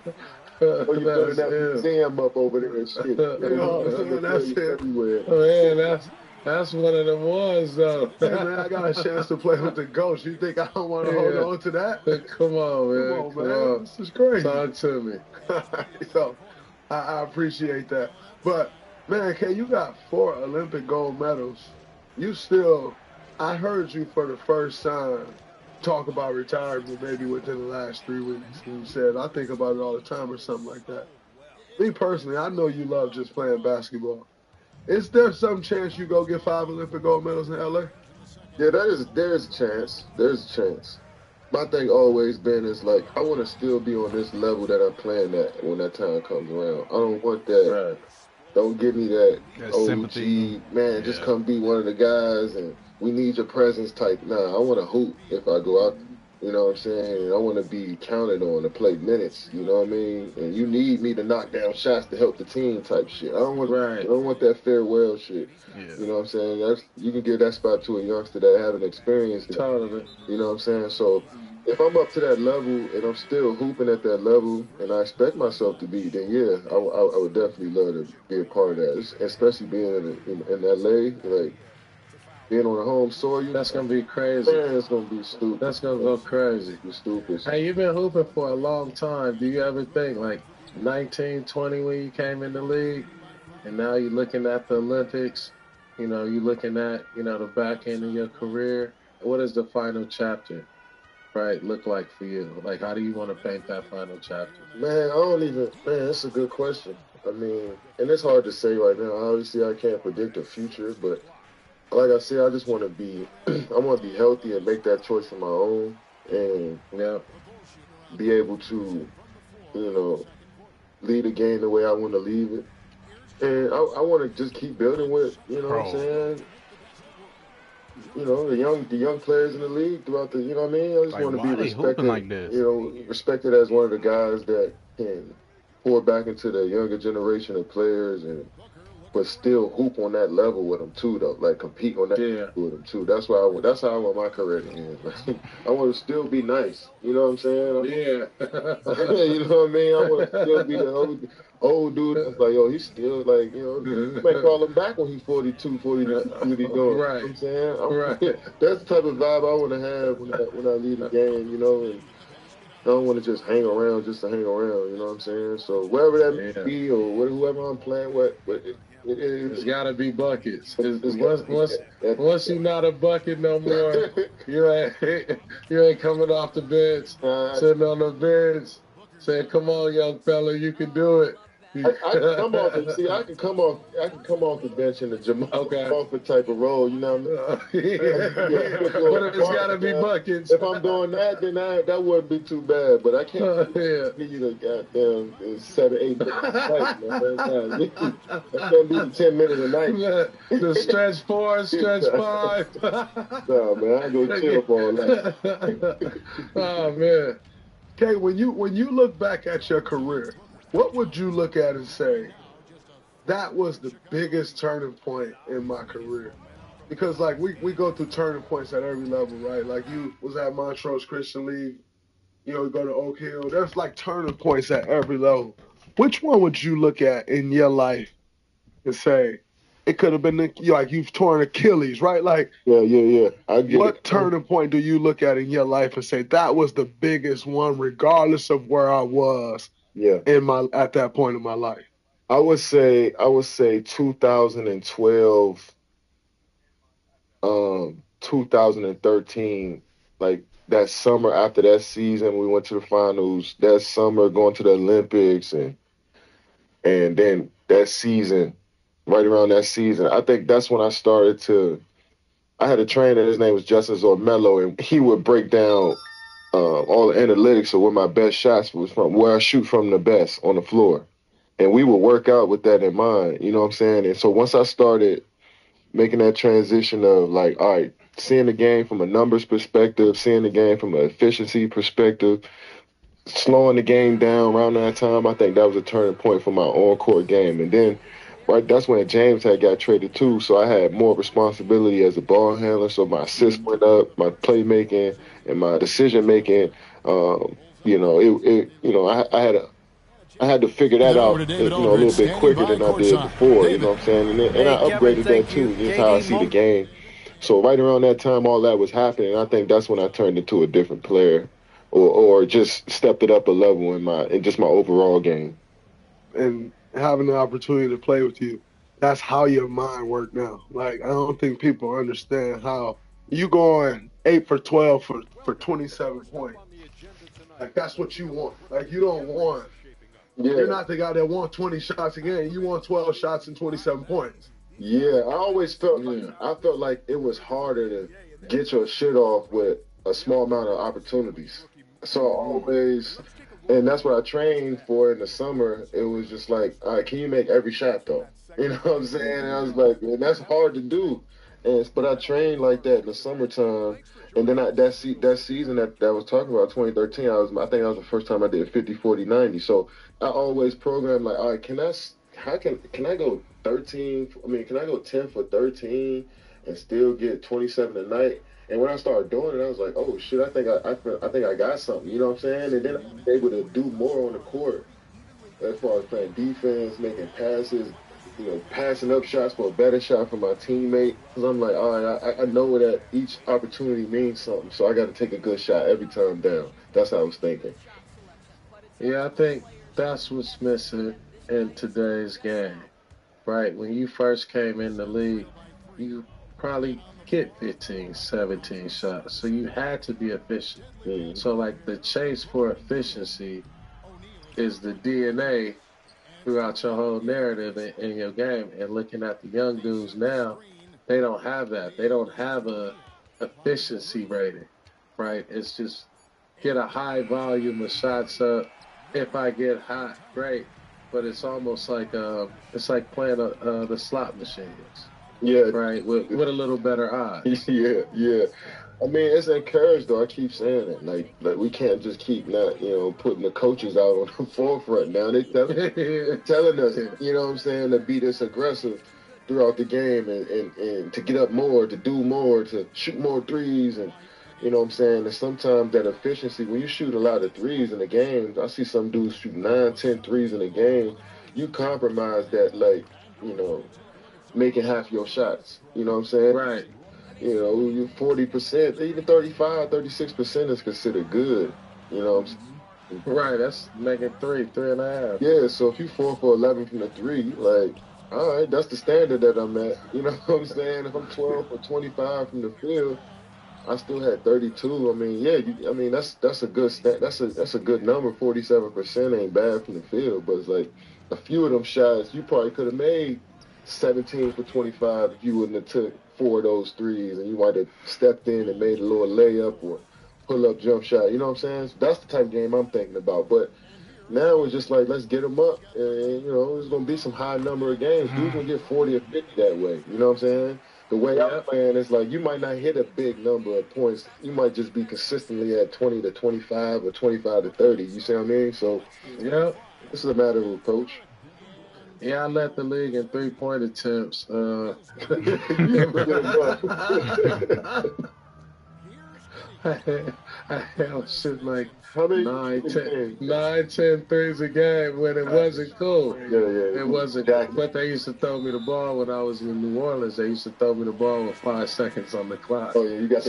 S2: Oh, you putting that museum up over there and shit.
S4: That's it.
S2: Everywhere.
S3: Man, that's one of them ones, though.
S4: Hey, man, I got a chance to play with the Ghost. You think I don't want to hold on to that?
S3: Come on, man.
S4: Come on. This is crazy.
S3: Talk to me.
S4: So, I appreciate that. But, man, you got 4 Olympic gold medals. I heard you for the first time talk about retirement maybe within the last 3 weeks. And you said, I think about it all the time or something like that. Me personally, I know you love just playing basketball. Is there some chance you go get 5 Olympic gold medals in LA?
S2: Yeah, there's a chance. There's a chance. My thing always been is like, I want to still be on this level that I'm playing at when that time comes around. I don't want that. Right. Don't give me that sympathy. Man, just come be one of the guys and we need your presence type. Nah, I want to hoop if I go out. You know what I'm saying? I want to be counted on to play minutes. You know what I mean? And you need me to knock down shots to help the team type shit. I don't want that farewell shit. Yeah. You know what I'm saying? You can give that spot to a youngster that haven't experienced it.
S3: Totally.
S2: You know what I'm saying? So if I'm up to that level and I'm still hooping at that level and I expect myself to be, then yeah, I would definitely love to be a part of that. Especially being in LA, like. Being on the home soil,
S3: that's gonna be crazy.
S2: Man, it's gonna be stupid.
S3: That's gonna go crazy.
S2: Be stupid.
S3: Hey, you've been hooping for a long time. Do you ever think like 19, 20 when you came in the league, and now you're looking at the Olympics? You know, you're looking at the back end of your career. What is the final chapter, right, look like for you? Like, how do you want to paint that final chapter?
S2: Man, that's a good question. I mean, and it's hard to say right now. Obviously, I can't predict the future, but. Like I said, I just want to be, I want to be healthy and make that choice on my own and be able to, lead the game the way I want to leave it. And I want to just keep building with, what I'm saying? The young players in the league throughout the, I just want to be respected,
S1: like this?
S2: Respected as one of the guys that can pour back into the younger generation of players but still hoop on that level with them too, though. Like compete on that level with them too. That's how I want my career to end. Like, I want to still be nice. You know what I'm saying? You know what I mean? I want to still be the old dude that's like, he's still like, you might call him back when he's 42, 43, what he doing. Right. You know what I'm saying? That's the type of vibe I want to have when I leave the game, and I don't want to just hang around just to hang around. You know what I'm saying? So wherever that may be, or whoever I'm playing with,
S3: it's got to be buckets.
S2: Once
S3: you're not a bucket no more, you ain't coming off the bench, sitting on the bench, saying, "Come on, young fella, you can do it."
S2: I can come off. See, I can come off the bench in the Jamal Crawford type of role. You know what I mean?
S3: But it's got to be buckets.
S2: If I'm doing that, then that wouldn't be too bad. But I can't give you the goddamn 7, 8 minutes a night. That's gonna be the 10 minutes a night.
S3: The stretch 4, stretch 5.
S2: No, man, I go chill for all that.
S3: Oh man.
S4: Okay, when you look back at your career, what would you look at and say, that was the biggest turning point in my career? Because, like, we go through turning points at every level, right? Like, you was at Montrose Christian League, you go to Oak Hill. There's, like, turning points at every level. Which one would you look at in your life and say, it could have been, like, you've torn Achilles, right? Like,
S2: yeah.
S4: What turning point do you look at in your life and say, that was the biggest one, regardless of where I was at that point in my life?
S2: I would say 2012, 2013, like that summer after that season, we went to the finals. That summer, going to the Olympics, and then that season, right around that season, I think that's when I started to. I had a trainer. His name was Justin Zormello, and he would break down all the analytics of where my best shots was from, where I shoot from the best on the floor. And we would work out with that in mind, you know what I'm saying? And so once I started making that transition of, like, all right, seeing the game from a numbers perspective, seeing the game from an efficiency perspective, slowing the game down around that time, I think that was a turning point for my on-court game. And then that's when James had got traded too, so I had more responsibility as a ball handler, so my assists went up, my playmaking and my decision-making, I had to figure that out, a little bit quicker than I did before, you know what I'm saying? And I upgraded that too, just how I see the game. So right around that time, all that was happening. I think that's when I turned into a different player, or just stepped it up a level in just my overall game.
S4: And having the opportunity to play with you, that's how your mind works now. Like, I don't think people understand how you going 8 for 12 for 27 points. Like, that's what you want. Like, you don't want. You're not the guy that wants 20 shots a game. You want 12 shots and 27 points.
S2: Yeah, I always felt like it was harder to get your shit off with a small amount of opportunities. So always, and that's what I trained for in the summer. It was just like, all right, can you make every shot though? You know what I'm saying? And I was like, and that's hard to do. But I trained like that in the summertime. And then that season that I was talking about, 2013, I think that was the first time I did 50, 40, 90. So I always programmed like, all right, can I go 13? I mean, can I go 10 for 13 and still get 27 a night? And when I started doing it, I was like, oh shit, I think I got something. You know what I'm saying? And then I was able to do more on the court as far as playing defense, making passes, passing up shots for a better shot for my teammate. Because I'm like, all right, I know that each opportunity means something, so I got to take a good shot every time down. That's how I was thinking.
S3: Yeah, I think that's what's missing in today's game, right? When you first came in the league, you probably get 15, 17 shots, so you had to be efficient.
S2: Mm-hmm.
S3: So, like, the chase for efficiency is the DNA throughout your whole narrative in your game. And looking at the young dudes now, they don't have that. They don't have a efficiency rating, right? It's just get a high volume of shots up. If I get hot, great. But it's almost like it's like playing the slot machines.
S2: Yeah.
S3: Right, with a little better odds.
S2: Yeah. I mean, it's encouraged, though. I keep saying it. Like we can't just keep not, putting the coaches out on the forefront now. They telling us, you know what I'm saying, to be this aggressive throughout the game and to get up more, to do more, to shoot more threes. And, you know what I'm saying, and sometimes that efficiency, when you shoot a lot of threes in a game, I see some dudes shoot 9, 10 threes in a game, you compromise that, like, making half your shots. You know what I'm saying?
S3: Right.
S2: You 40%, even 35, 36% is considered good. You know what I'm saying?
S3: Right, that's making 3.5.
S2: Yeah, so if you 4 for 11 from the three, like, all right, that's the standard that I'm at. You know what I'm saying? If I'm 12 for 25 from the field, I still had 32. I mean, yeah, I mean that's a good that's a good number. 47% ain't bad from the field, but it's like a few of them shots you probably could have made 17 for 25 if you wouldn't have took 4 of those threes, and you might have stepped in and made a little layup or pull up jump shot. You know what I'm saying? So that's the type of game I'm thinking about. But now it's just like, let's get them up, and there's gonna be some high number of games. Dude's gonna get 40 or 50 that way. You know what I'm saying? The way I'm playing is like, you might not hit a big number of points. You might just be consistently at 20 to 25 or 25 to 30. You see what I mean? So
S3: yeah,
S2: this is a matter of approach.
S3: Yeah, I led the league in 3-point attempts. I held shit like 9, 10 threes a game when it wasn't cool.
S2: Yeah.
S3: It wasn't.
S2: Exactly.
S3: But they used to throw me the ball when I was in New Orleans. They used to throw me the ball with 5 seconds on the clock.
S2: Oh yeah, you got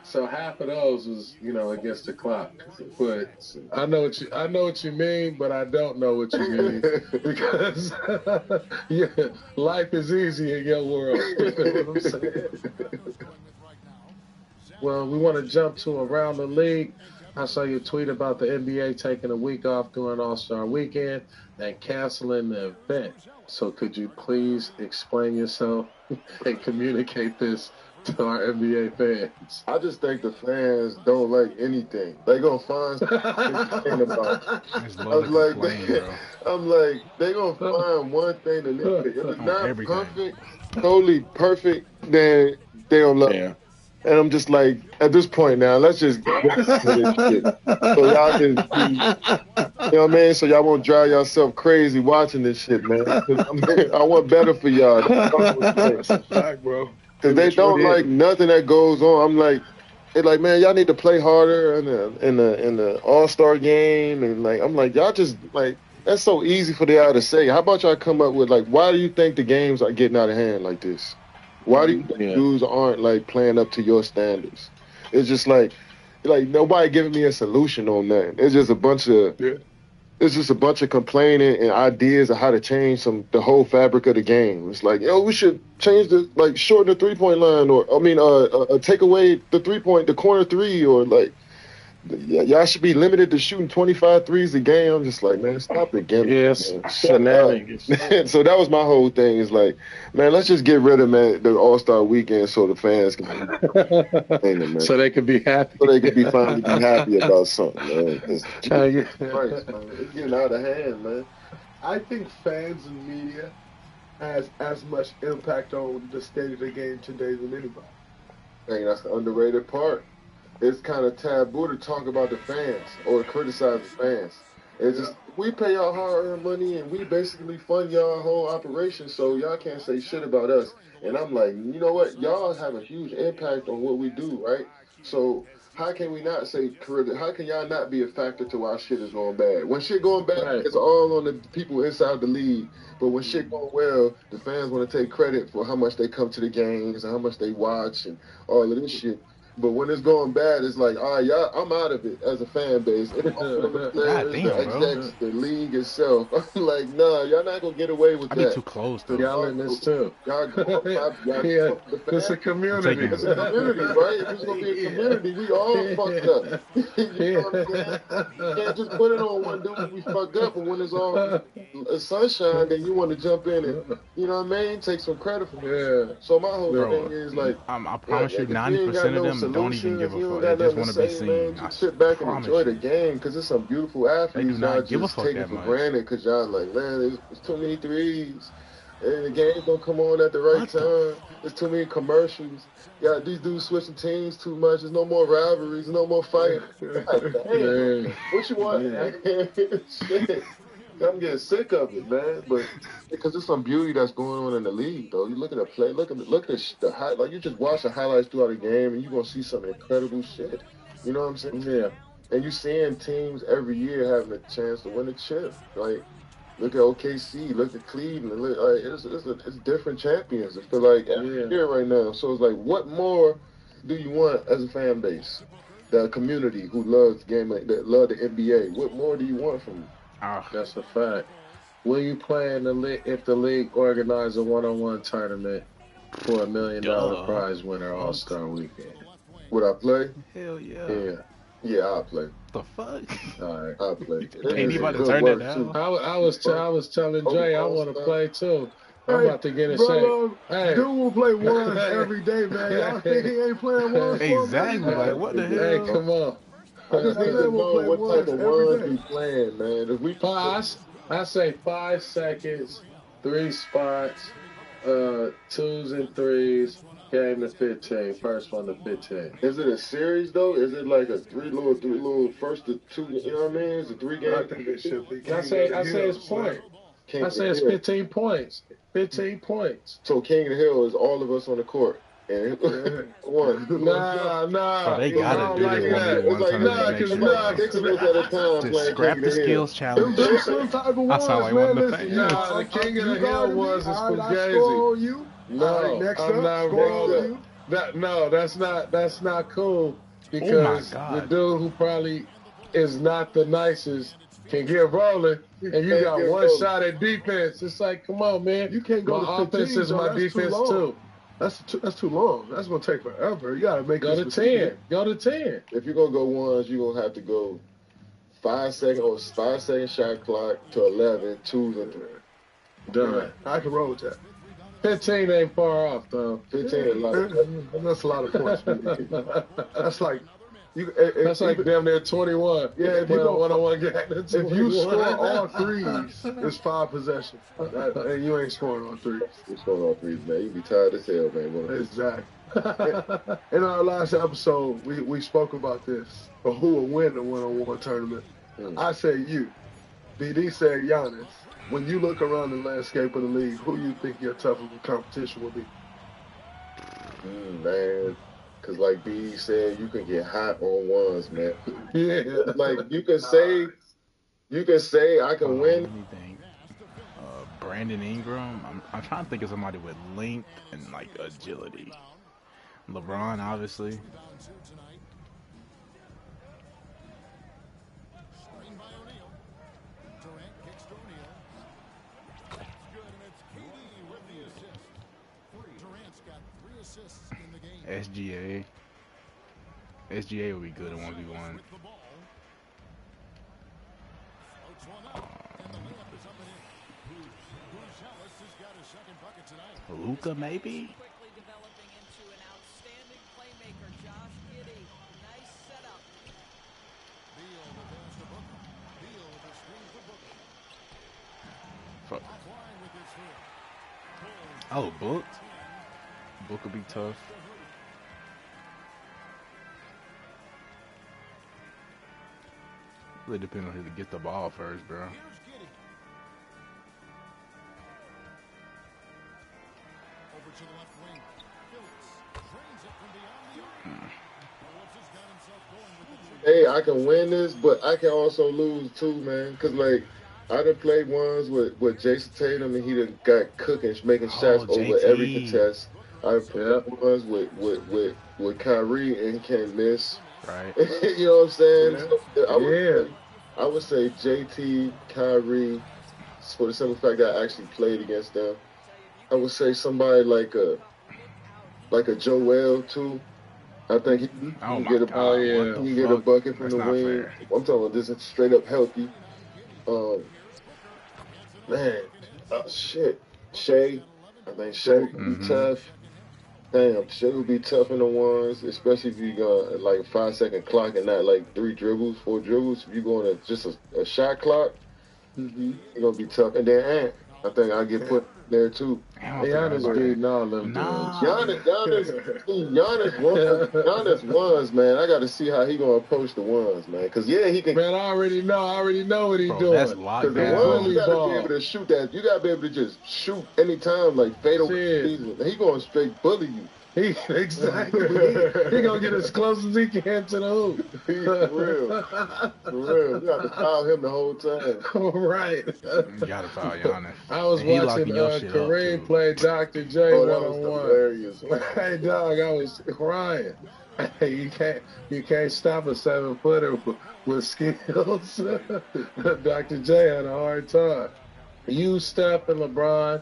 S3: so half of those was against the clock. But I know what you mean, but I don't know what you mean because life is easy in your world. You know what I'm saying? Well, we want to jump to around the league. I saw your tweet about the NBA taking a week off during All-Star Weekend and canceling the event. So could you please explain yourself and communicate this to our NBA fans?
S2: I just think the fans don't like anything. They gonna find something about it. I'm like, they gonna find one thing to nitpick. If it's not perfect, totally perfect, then they don't love it. And I'm just like, at this point now, let's just get to this shit. So y'all can, you know what I mean? So y'all won't drive yourself crazy watching this shit, man. I want better for y'all. That's bro. Because they don't like nothing that goes on. I'm like, they're like, man, y'all need to play harder in the All-Star game. And like, I'm like, y'all just like, that's so easy for y'all to say. How about y'all come up with like, why do you think the games are getting out of hand like this? Why do you think dudes aren't like playing up to your standards? It's just like nobody giving me a solution on that. It's just a bunch of complaining and ideas of how to change the whole fabric of the game. It's like, we should change shorten the 3-point line, or take away the corner three, or like y'all should be limited to shooting 25 threes a game. I'm just like, man, stop the game.
S3: Yes, shenanigans.
S2: So that was my whole thing. Is like, man, let's just get rid of the All-Star Weekend so the fans can
S3: so they can be happy.
S2: So they can finally be happy about something, man. It's getting out of hand, man.
S4: I think fans and media has as much impact on the state of the game today than anybody.
S2: I think that's the underrated part. It's kind of taboo to talk about the fans or criticize the fans. It's just, we pay y'all hard-earned money and we basically fund y'all whole operation, so y'all can't say shit about us. And I'm like, you know what? Y'all have a huge impact on what we do, right? So how can we not say, how can y'all not be a factor to why shit is going bad? When shit going bad, it's all on the people inside the league. But when shit going well, the fans want to take credit for how much they come to the games and how much they watch and all of this shit. But when it's going bad, it's like, all right, y'all, I'm out of it as a fan base. The players, the league itself. I'm like, nah, y'all not going to get away with that.
S1: I be too close, though.
S3: Y'all in this, too.
S2: It's
S3: a community.
S2: It's a community, right? If it's going to be a community, we all fucked up. You know what I'm saying? You can't just put it on one dude when we fucked up, and when it's all sunshine, then you want to jump in and, you know what I mean, take some credit from it. So my whole thing is like,
S1: I promise you, 90% of them don't even give a fuck. They just want to be seen.
S2: Just sit back and enjoy the game because there's some beautiful athletes not just taking for granted because y'all like, man, there's too many threes. And the game's don't come on at the right time. There's too many commercials. Yeah, these dudes switching teams too much. There's no more rivalries, no more fighting. Like, damn, what you want? Shit. I'm getting sick of it, man. But because there's some beauty that's going on in the league, though. You look at the play, look at the highlight. You just watch the highlights throughout the game, and you're gonna see some incredible shit. You know what I'm saying?
S3: Yeah.
S2: And you're seeing teams every year having a chance to win a chip. Like, look at OKC, look at Cleveland. It's different champions. I feel like every year right now. So it's like, what more do you want as a fan base? the community who loves that love the NBA. What more do you want from them?
S3: That's a fact. Will you play in the league if the league organized a one-on-one tournament for $1 million prize winner All-Star Weekend?
S2: Would I play?
S1: Hell yeah.
S3: Yeah.
S2: Yeah, I'll play.
S1: The fuck?
S3: All right.
S2: I'll play.
S1: Ain't anybody turn it down.
S3: I was telling Jay I want to play too. I'm about to get in shape.
S4: Hey, dude will play ones every day, man. Y'all think he ain't playing ones?
S1: Exactly. Like, what the hell?
S3: Hey, come on.
S2: I just need to know what type of ones we playing, man. If we
S3: I say 5 seconds, 3 spots, 2s and 3s, game to 15, first one to 15.
S2: Is it a series though? Is it like a three little first to 2? You know what I mean? It's a 3 game.
S4: I think it should be.
S3: I say it's point. I say it's 15 points. 15 points.
S2: So King of the Hill is all of us on the court. And one.
S3: Nah.
S1: So they gotta do this
S2: Just
S1: scrap the skills challenge.
S4: I
S1: sound like one of the fans.
S3: Nah, the King of the Hill ones is fugazi. No, that's not cool because the dude who probably is not the nicest can get rolling, and you got one shot at defense. It's like, come on, man.
S4: You can't go to 15.
S3: Offense is my defense too.
S4: That's too long. That's gonna take forever. You gotta make
S3: go to 10. Go to 10.
S2: If you're gonna go ones, you're gonna have to go 5 second shot clock to 11, 2s and 3.
S3: Done.
S4: I can roll with that.
S3: 15 ain't far off though.
S2: 15
S4: that's a lot of points. That's like
S3: that's like damn near 21.
S4: Yeah, if you go
S3: one-on-one game,
S4: if you score all threes, it's 5 possessions. And you ain't scoring all threes.
S2: You're scoring all threes, man. You be tired as hell, man.
S4: Exactly. In our last episode, we spoke about this. But who will win the one-on-one tournament? I say you. BD said Giannis. When you look around the landscape of the league, who you think your toughest competition will be?
S2: Man. Cause like B said, you can get hot on ones, man.
S4: Yeah.
S2: Like you can say I can win.
S1: Let me think. Brandon Ingram. I'm trying to think of somebody with length and like agility. LeBron, obviously. SGA. SGA would be good in 1v1. Luka, maybe? Oh, Book? Book would be tough. Really depends on who to get the ball first, bro.
S2: Hey, I can win this, but I can also lose too, man. Cause like I done played ones with Jason Tatum, and he done got cooking, making shots over every contest. I played ones with Kyrie and can't miss.
S1: Right.
S2: You know what I'm saying?
S3: Yeah.
S2: So I would say JT, Kyrie, for the simple fact that I actually played against them. I would say somebody like a Joel too. I think he can get a bucket from the wing. Fair. I'm talking about this is straight up healthy. Shea. I think Shea would be tough. Damn, Shea would be tough in the ones, especially if you go like a 5-second clock and not like 4 dribbles. If you go on just a shot clock, you're gonna be tough. And then Ant, I think I get put there too.
S3: Giannis beating all them dudes.
S2: Giannis ones, man. I got to see how he gonna approach the ones, man. Cause he can.
S3: Man, I already know what he's doing.
S1: That's locked down.
S2: The ones, you gotta be able to shoot that. You gotta be able to just shoot anytime, like fatal season. He gonna straight bully you.
S3: Exactly. He gonna get as close as he can to the hoop.
S2: For real. For real. You have to foul him the whole time.
S3: Right.
S1: You gotta foul Giannis.
S3: I was
S1: And he
S3: watching
S1: locking your shit up,
S3: Kareem
S1: too.
S3: play Dr. J
S2: Oh,
S3: one
S2: that was
S3: on one.
S2: hilarious.
S3: Hey dog, I was crying. Hey, you can't stop a 7-footer with skills. Dr. J had a hard time. You, Steph, and LeBron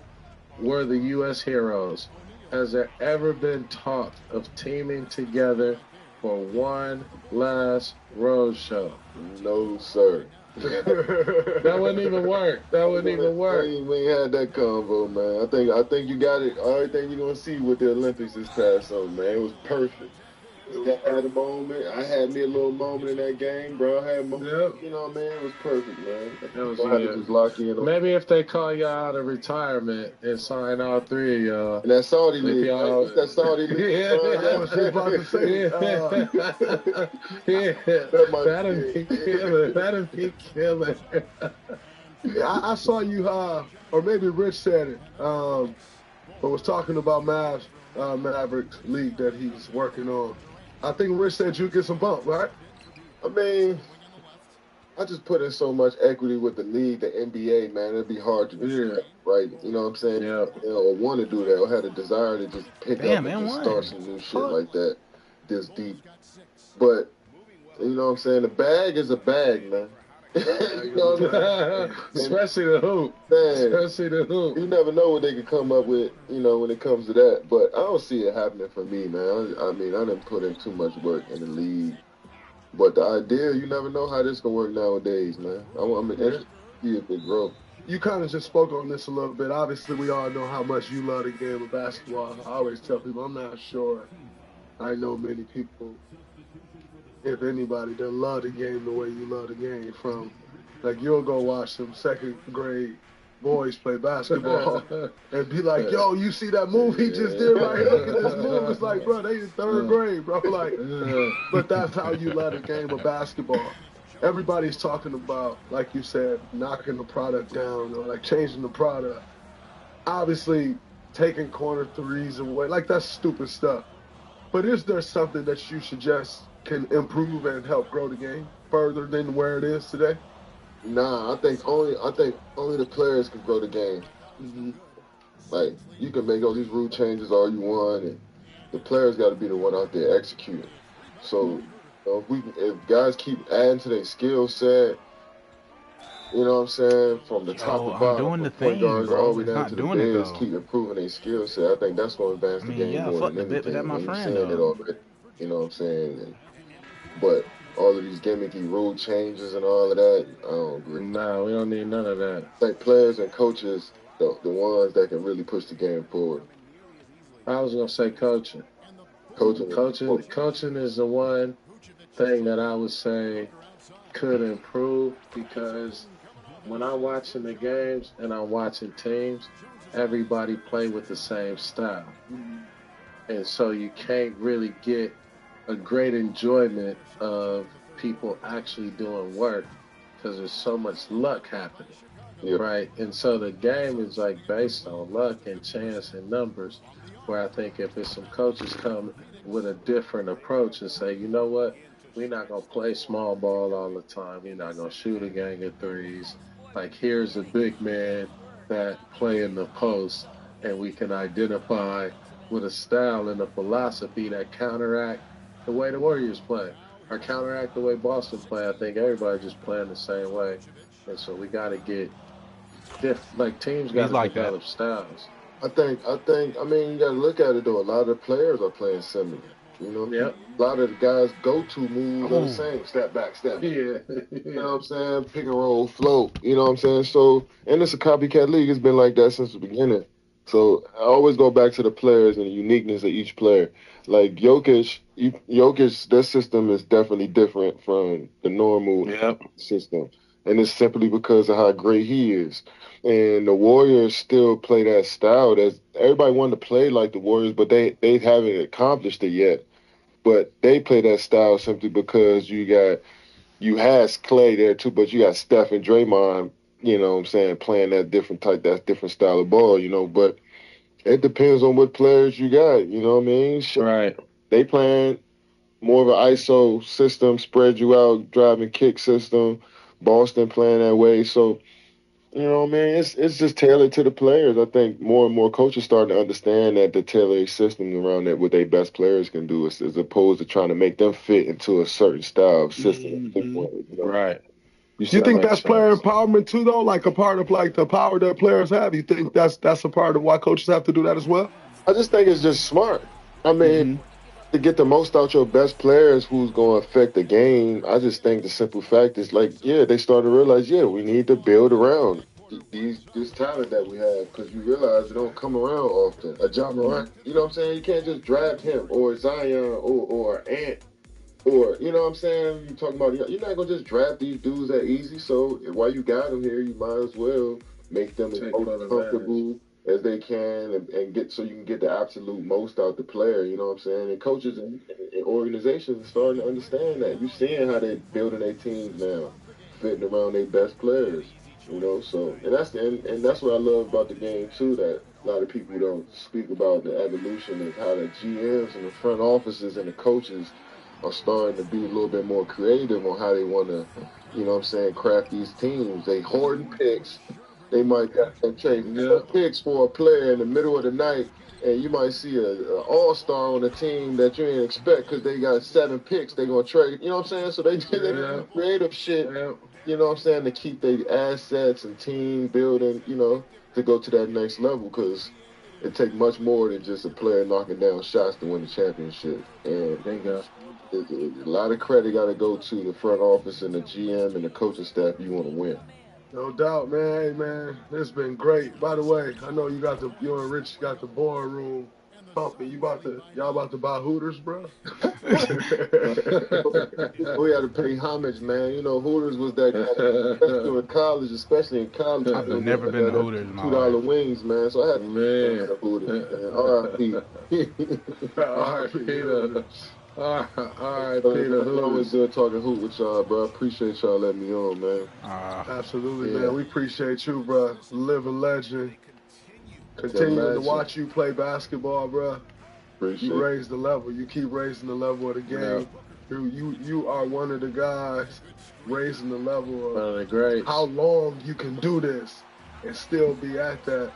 S3: were the U.S. heroes. Has there ever been talk of teaming together for one last road show?
S2: No, sir.
S3: That wouldn't even work. That wouldn't even work.
S2: We ain't had that convo, man. I think you got it. Everything you're gonna see with the Olympics this past summer, man. It was perfect. I had a moment. I had me a little moment in that game, bro. I had a moment.
S3: Yep.
S2: You know, man, it was perfect, man.
S3: That was
S2: I had to just lock in.
S3: Maybe if they call y'all out of retirement and sign all three of y'all.
S2: And that Saudi league, right? What's that Saudi league?
S3: Yeah.
S4: I was just about to say.
S3: That'd be killing.
S4: Yeah, I saw you, or maybe Rich said it, but was talking about Mavericks league that he's working on. I think Rich said you get some bump, right?
S2: I mean, I just put in so much equity with the league, the NBA, man. It'd be hard to do that, right? You know what I'm saying?
S3: Yeah.
S2: You know, or want to do that, or had a desire to just pick up and just start some new shit like that, this deep. But you know what I'm saying? The bag is a bag, man. You know what I'm saying?
S3: Especially the hoop.
S2: Man,
S3: Especially the hoop.
S2: You never know what they could come up with, you know, when it comes to that. But I don't see it happening for me, man. I mean, I didn't put in too much work in the league. But the idea, you never know how this can work nowadays, man. I'm interested to see if it grow.
S4: You kind of just spoke on this a little bit. Obviously, we all know how much you love the game of basketball. I always tell people, I'm not sure. I know many people, if anybody, that love the game the way you love the game. From, like, you'll go watch some second grade boys play basketball and be like, yo, you see that move he just did right here? Look at this move. It's like, bro, they in third grade, bro. Like, but that's how you love the game of basketball. Everybody's talking about, like you said, knocking the product down or like changing the product. Obviously, taking corner threes away, like that's stupid stuff. But is there something that you suggest can improve and help grow the game further than where it is today?
S2: Nah, I think only the players can grow the game.
S4: Mm-hmm.
S2: Like, you can make all these rule changes all you want, and the players got to be the one out there executing. So, you know, if guys keep adding to their skill set, you know what I'm saying, from the top to bottom,
S1: doing the
S2: point
S1: thing,
S2: guards
S1: bro.
S2: all the way down to the bigs, keep improving their skill set. I think that's going to advance the game more than anything.
S1: That my friend,
S2: it already, you know what I'm saying? But all of these gimmicky rule changes and all of that, I don't agree.
S3: No, we don't need none of that.
S2: I think players and coaches, the ones that can really push the game forward.
S3: I was going to say coaching. Coaching is the one thing that I would say could improve, because when I'm watching the games and I'm watching teams, everybody play with the same style. And so you can't really get a great enjoyment of people actually doing work because there's so much luck happening, right? And so the game is like based on luck and chance and numbers, where I think if some coaches come with a different approach and say, you know what, we're not going to play small ball all the time. We're not going to shoot a gang of threes. Like, here's a big man that play in the post, and we can identify with a style and a philosophy that counteract the way the Warriors play, or counteract the way Boston play. I think everybody just playing the same way, and so we got to get teams got to develop styles.
S2: I mean, you got to look at it though. A lot of the players are playing similar. You know,
S3: yep.
S2: A lot of the guys' go-to moves are the same: step back, step.
S3: Yeah.
S2: You know what I'm saying? Pick and roll, float. You know what I'm saying? So, and it's a copycat league. It's been like that since the beginning. So I always go back to the players and the uniqueness of each player. Like Jokic, their system is definitely different from the normal system. And it's simply because of how great he is. And the Warriors still play that style. That everybody wanted to play like the Warriors, but they haven't accomplished it yet. But they play that style simply because you had Clay there too, but you got Steph and Draymond, you know what I'm saying, playing that different style of ball, you know. But It depends on what players you got. You know what I mean?
S3: Right.
S2: They playing more of an ISO system, spread you out, driving kick system. Boston playing that way. So, you know what I mean? It's just tailored to the players. I think more and more coaches starting to understand that the tailored system around that what their best players can do as opposed to trying to make them fit into a certain style of system.
S4: Mm-hmm.
S3: Right.
S4: Do you think that's player empowerment too, though? Like a part of like the power that players have? You think that's a part of why coaches have to do that as well?
S2: I just think it's just smart. I mean, to get the most out your best players who's going to affect the game, I just think the simple fact is like, yeah, they start to realize, yeah, we need to build around this talent that we have because you realize it don't come around often. A John Morant, you know what I'm saying? You can't just draft him or Zion or Ant or, you know what I'm saying? You're talking about, you're not going to just draft these dudes that easy. So while you got them here, you might as well make them as comfortable as they can and get so you can get the absolute most out the player, you know what I'm saying? And coaches and organizations are starting to understand that. You're seeing how they're building their teams now, fitting around their best players, you know. So and that's what I love about the game too, that a lot of people don't speak about the evolution of how the GMs and the front offices and the coaches are starting to be a little bit more creative on how they want to, you know what I'm saying, craft these teams. They hoarding picks. They might trade picks for a player in the middle of the night, and you might see an all-star on a team that you didn't expect because they got 7 picks they're going to trade. You know what I'm saying? So they do creative shit, you know what I'm saying, to keep their assets and team building, you know, to go to that next level because it takes much more than just a player knocking down shots to win the championship. And a lot of credit got to go to the front office and the GM and the coaching staff you want to win.
S4: No doubt, man. Hey, man, it's been great. By the way, I know you and Rich got the boardroom pumping. Y'all about to buy Hooters, bro?
S2: We had to pay homage, man. You know, Hooters was that, especially in college.
S1: I've never been to Hooters in my
S2: $2
S1: life.
S2: wings, man. So I had to Hooters. R.I.P.
S4: R.I.P.
S3: All right, Peter.
S2: It's always good talking hoop with y'all, bro. Appreciate y'all letting me on, man.
S4: Absolutely, man. We appreciate you, bro. Living legend. Continuing to watch you play basketball, bro. You raise the level. You keep raising the level of the game. You are one of the guys raising the level of how long you can do this and still be at that.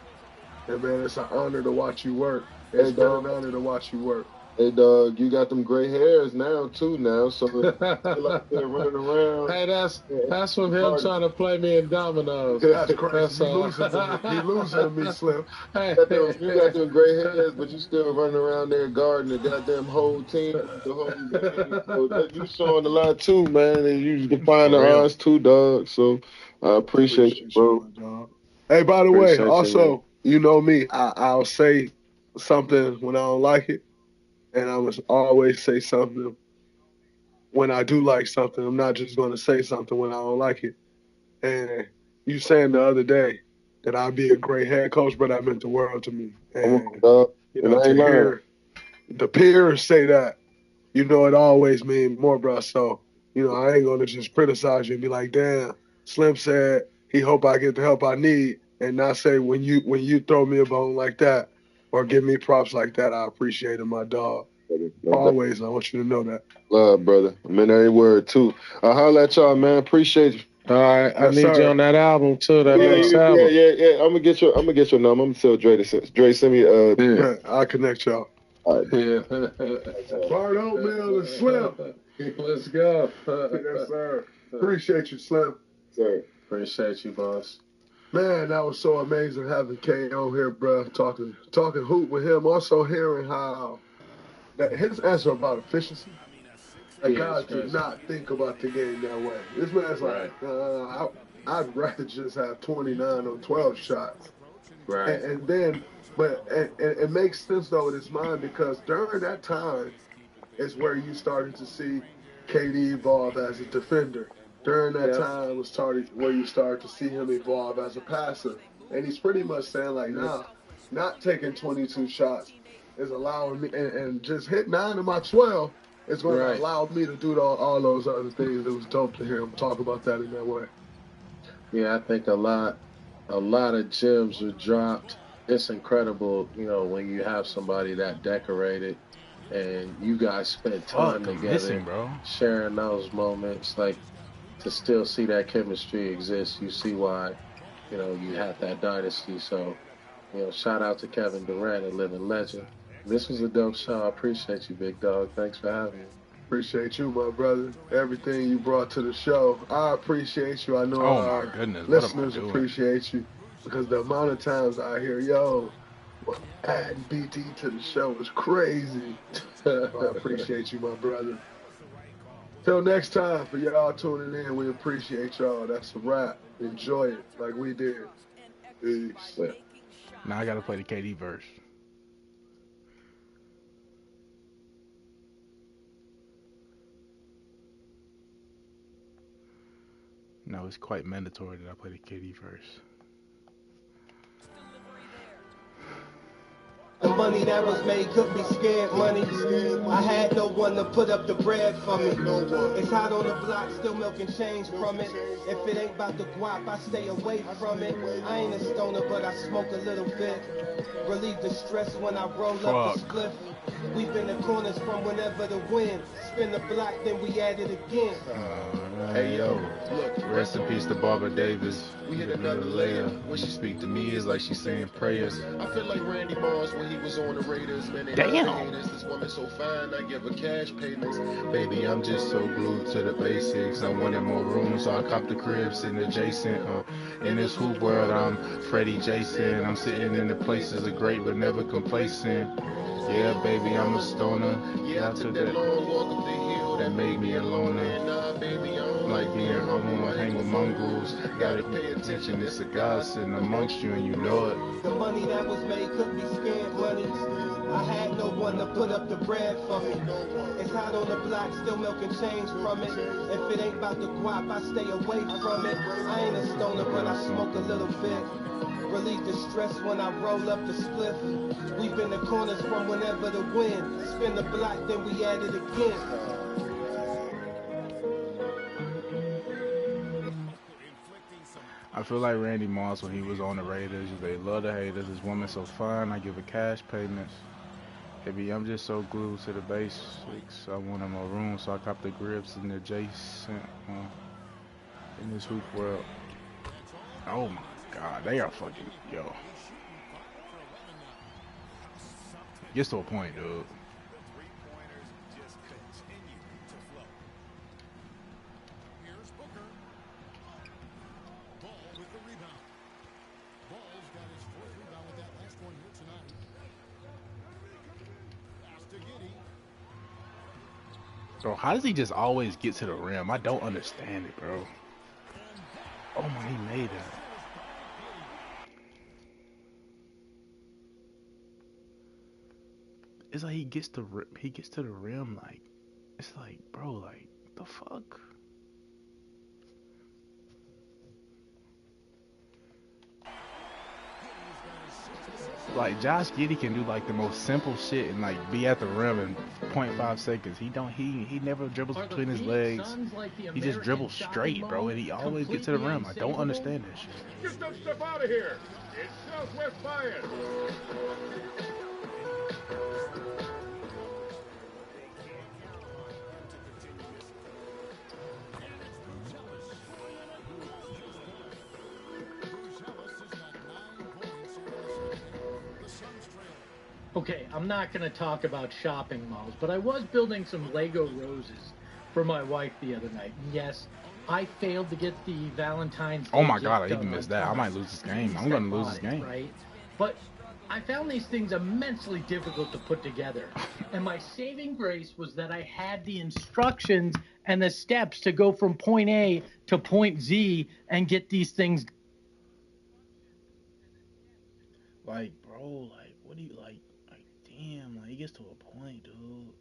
S4: And, man, it's an honor to watch you work. It's been an honor to watch you work.
S2: Hey, dog, you got them gray hairs now, too, so like they're running around.
S3: Hey, that's from him trying to play me in dominoes.
S4: That's crazy. He losing to me, Slim.
S2: You got them gray hairs, but you still running around there guarding the goddamn whole team. The whole game. So you showing a lot, too, man. And you define the odds, too, dog. So I appreciate you, bro.
S4: Dog. Hey, by the way, also, you know me, I'll say something when I don't like it. And I must always say something when I do like something. I'm not just going to say something when I don't like it. And you saying the other day that I'd be a great head coach, but that meant the world to me. And, you know, to hear the peers say that, you know, it always means more, bro. So, you know, I ain't going to just criticize you and be like, damn, Slim said he hope I get the help I need, and not say when you throw me a bone like that, or give me props like that, I appreciate it, my dog. Always, I want you to know that.
S2: Love, brother. I mean every word, too. I'll holler at y'all, man. Appreciate you.
S3: All right, I need you on that album, too. That next album.
S2: Yeah. I'm gonna get your number. I'm gonna tell Dre send me
S4: I'll connect y'all.
S2: All right.
S4: Bart Oatmeal and Slim.
S3: Let's go.
S4: Yes, sir. Appreciate you, Slim.
S2: Sir.
S3: Appreciate you, boss.
S4: Man, that was so amazing having KO here, bro. Talking hoop with him. Also hearing how that his answer about efficiency. Like, guys do not think about the game that way. This man's like, I'd rather just have 29 on 12 shots.
S3: Right.
S4: And then, but it makes sense though in his mind because during that time is where you started to see KD evolve as a defender. During that time was where you start to see him evolve as a passer. And he's pretty much saying like, nah, not taking 22 shots is allowing me, and just hit 9 of my 12 is going to allow me to do all those other things. It was dope to hear him talk about that in that way.
S3: Yeah, I think a lot of gems were dropped it's incredible, when you have somebody that decorated and you guys spent time
S1: Fuck, I'm missing,
S3: together,
S1: bro.
S3: sharing those moments, like to still see that chemistry exist. You see why, you had that dynasty. So, shout out to Kevin Durant, a living legend. This was a dope show. I appreciate you, big dog. Thanks for having me.
S4: Appreciate you, my brother. Everything you brought to the show. I appreciate you. I know
S1: Oh my
S4: our
S1: goodness, what am I
S4: listeners
S1: doing?
S4: appreciate you because the amount of times I hear, yo, well, adding BT to the show is crazy. So I appreciate you, my brother. Till next time, for y'all tuning in, we appreciate y'all. That's a wrap. Enjoy it like we did. Peace.
S1: Now I gotta play the KD verse. No, it's quite mandatory that I play the KD verse.
S6: The money that was made could be scared money. I had no one to put up the bread for me. It's hot on the block, still milking change from it. If it ain't about the guap, I stay away from it. I ain't a stoner, but I smoke a little bit. Relieve the stress when I roll up the spliff. We been the corners from whenever the wind. Spin the block, then we at it again.
S1: Hey yo, look, rest in peace to Barbara Davis. We hit another layer. When she speak to me, it's like she's saying prayers.
S7: I feel like Randy Moss when he was on the Raiders. Man, they
S1: Damn.
S7: This woman so fine, I give her cash payments.
S1: Baby, I'm just so glued to the basics. I wanted more room, so I copped the crib sitting adjacent. In this hoop world, I'm Freddie Jason. I'm sitting in the places of great, but never complacent. Yeah, baby, I'm a stoner.
S7: Yeah, I took that long walk up the hill
S1: that made me a loner.
S7: And baby, I don't
S1: Like being home or hang with mongrels. Gotta pay attention, it's a God sitting amongst you and you know it.
S6: The money that was made could be scared money. I had no one to put up the bread for me. It's hot on the block, still milking change from it. If it ain't about the guap, I stay away from it. I ain't a stoner, but I smoke a little bit. Relieve the stress when I roll up the spliff. We been the corners from whenever the wind. Spin the block, then we at it again.
S1: I feel like Randy Moss when he was on the Raiders. They love the haters. This woman so fine, I give her cash payments. Baby, I'm just so glued to the basics. I wanted more room, so I copped the grips and the adjacent in this hoop world. Oh my God, they are fucking yo. Gets to a point, dude. Bro, how does he just always get to the rim? I don't understand it, bro. Oh my, he made that. It's like he gets to the rim like it's like, bro, like the fuck. Like Josh Giddey can do like the most simple shit and like be at the rim in 0.5 seconds. He never dribbles between his legs. He just dribbles straight, bro, and he always gets to the rim. I don't understand that shit.
S8: Get that stuff out of here. It's Southwest bias.
S9: Okay, I'm not going to talk about shopping malls, but I was building some Lego roses for my wife the other night. And yes, I failed to get the Valentine's Day.
S1: Oh my God, I even missed that. I might lose this game. I'm going to lose this game.
S9: Right? But I found these things immensely difficult to put together. And my saving grace was that I had the instructions and the steps to go from point A to point Z and get these things.
S1: Like, bro, like, what do you like? Damn, like, it gets to a point, dude.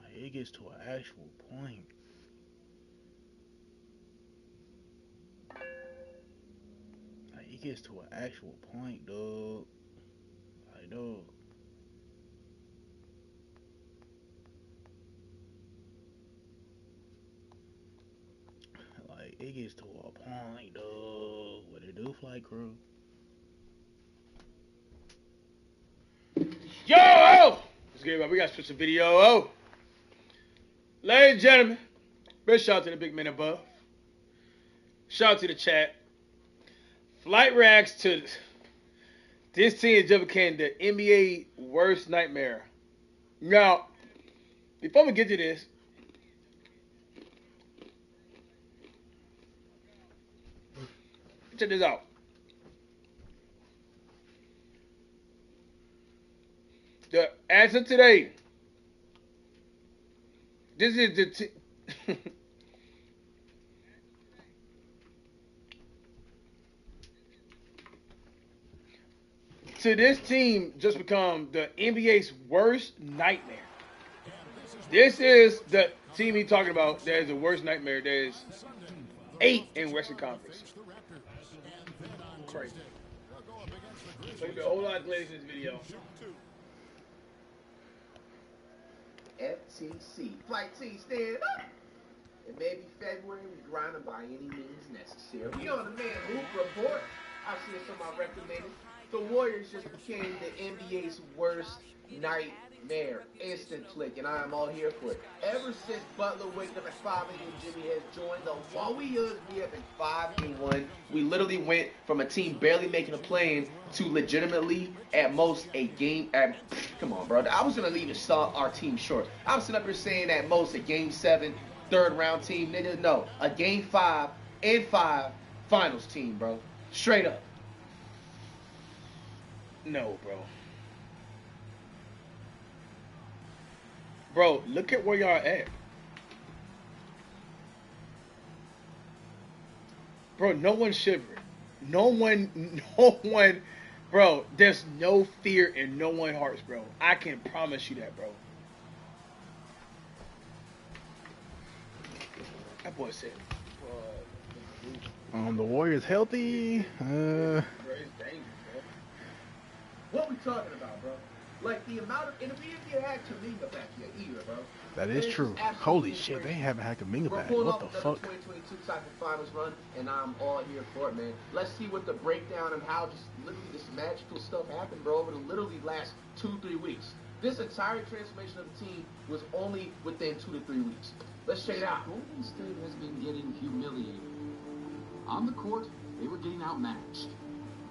S1: Like, it gets to an actual point. Like, it gets to an actual point, dude. Like, dude. Like, it gets to a point, dude. What it do, flight crew?
S10: good? We got to switch the video. Oh, ladies and gentlemen, big shout out to the big men above. Shout out to the chat. Flight reacts to this team just became the NBA worst nightmare. Now, before we get to this, check this out. As of today, this is the to this team just become the NBA's worst nightmare. This is the team he's talking about that is the worst nightmare. There's 8 in Western Conference. Crazy. So there's a whole lot of ladies in this video.
S11: FTC. Flight T, stand up. It may be February, we grinding by any means necessary. We on the Man Hoop Report. I see somebody recommended. The Warriors just became the NBA's worst nightmare. Instant click, and I am all here for it. Ever since Butler waking up at 5 a.m. Jimmy has joined the Warriors, we have been 5-1. We literally went from a team barely making a play-in to legitimately at most a game. Come on, bro. I was gonna leave and sell our team short. I'm sitting up here saying at most a game 7, third round team. Nigga, no, a game 5 and 5 finals team, bro. Straight up.
S10: No, bro. Bro, look at where y'all at. Bro, no one's shivering. No one, bro, there's no fear in no one's hearts, bro. I can promise you that, bro. That boy said,
S1: The Warriors healthy.
S11: Bro, it's dangerous, bro. What we talking about, bro? Like the amount of, and we didn't have Kaminga back yet either, bro.
S1: That is true. Holy shit, they haven't had Kaminga back. What the fuck?
S11: 2022 cycle finals run, and I'm all here for it, man. Let's see what the breakdown and how just literally this magical stuff happened, bro, over the literally last 2-3 weeks. This entire transformation of the team was only within 2 to 3 weeks. Let's check it out.
S5: Golden State has been getting humiliated. On the court, they were getting outmatched.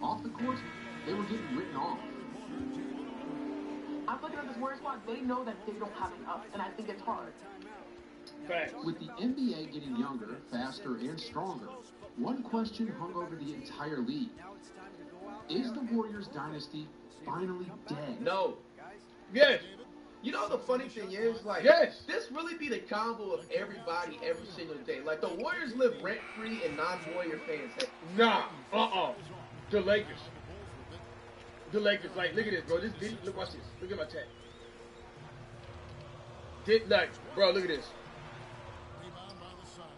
S5: Off the court, they were getting written off.
S12: I'm looking at this Warriors squad. They know that they don't have enough, and I think it's hard.
S10: facts.
S5: With the NBA getting younger, faster, and stronger, one question hung over the entire league. Is the Warriors dynasty finally dead?
S11: No.
S10: Yes.
S11: You know the funny thing is, like,
S10: yes,
S11: this really be the combo of everybody every single day. Like, the Warriors live rent-free and non-Warrior fans.
S10: Nah. The Lakers. The Lakers, like, look at this, bro. This video, look, watch this. Look at my tag. Bro, look at this.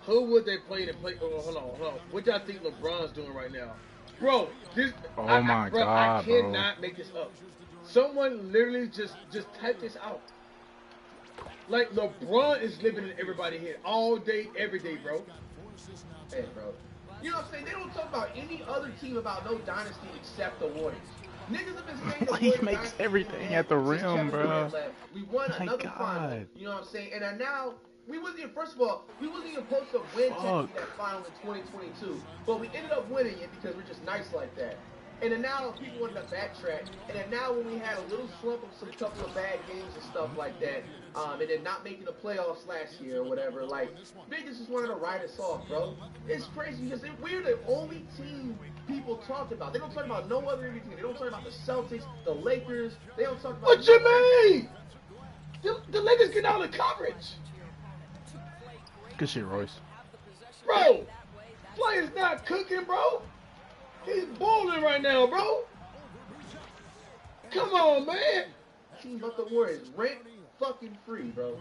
S10: Who would they play to play? Oh, hold on. What y'all think LeBron's doing right now? Bro, this.
S1: Oh my God,
S10: I cannot make this up. Someone literally just type this out. Like, LeBron is living in everybody's head all day, every day, bro.
S11: Hey, bro. You know what I'm saying? They don't talk about any other team about no dynasty except the Warriors. Niggas have been saying the
S1: He makes everything at the rim, bro.
S11: We won
S1: My
S11: another final. You know what I'm saying? And then now, we wasn't even, first of all, we wasn't even supposed to win that final in 2022. But we ended up winning it because we're just nice like that. And then now people wanted to backtrack. And then now when we had a little slump of some couple of bad games and stuff like that, and then not making the playoffs last year or whatever, like, niggas just wanted to write us off, bro. It's crazy because we're the only team people talk about. They don't talk about no other team. They don't talk about the Celtics, the Lakers. They don't talk about.
S10: What you mean? The Lakers get out of coverage.
S1: Good shit, Royce.
S10: Bro, players not cooking, bro. He's balling right now, bro. Come on, man.
S11: Team but the Warriors, rent fucking free, bro.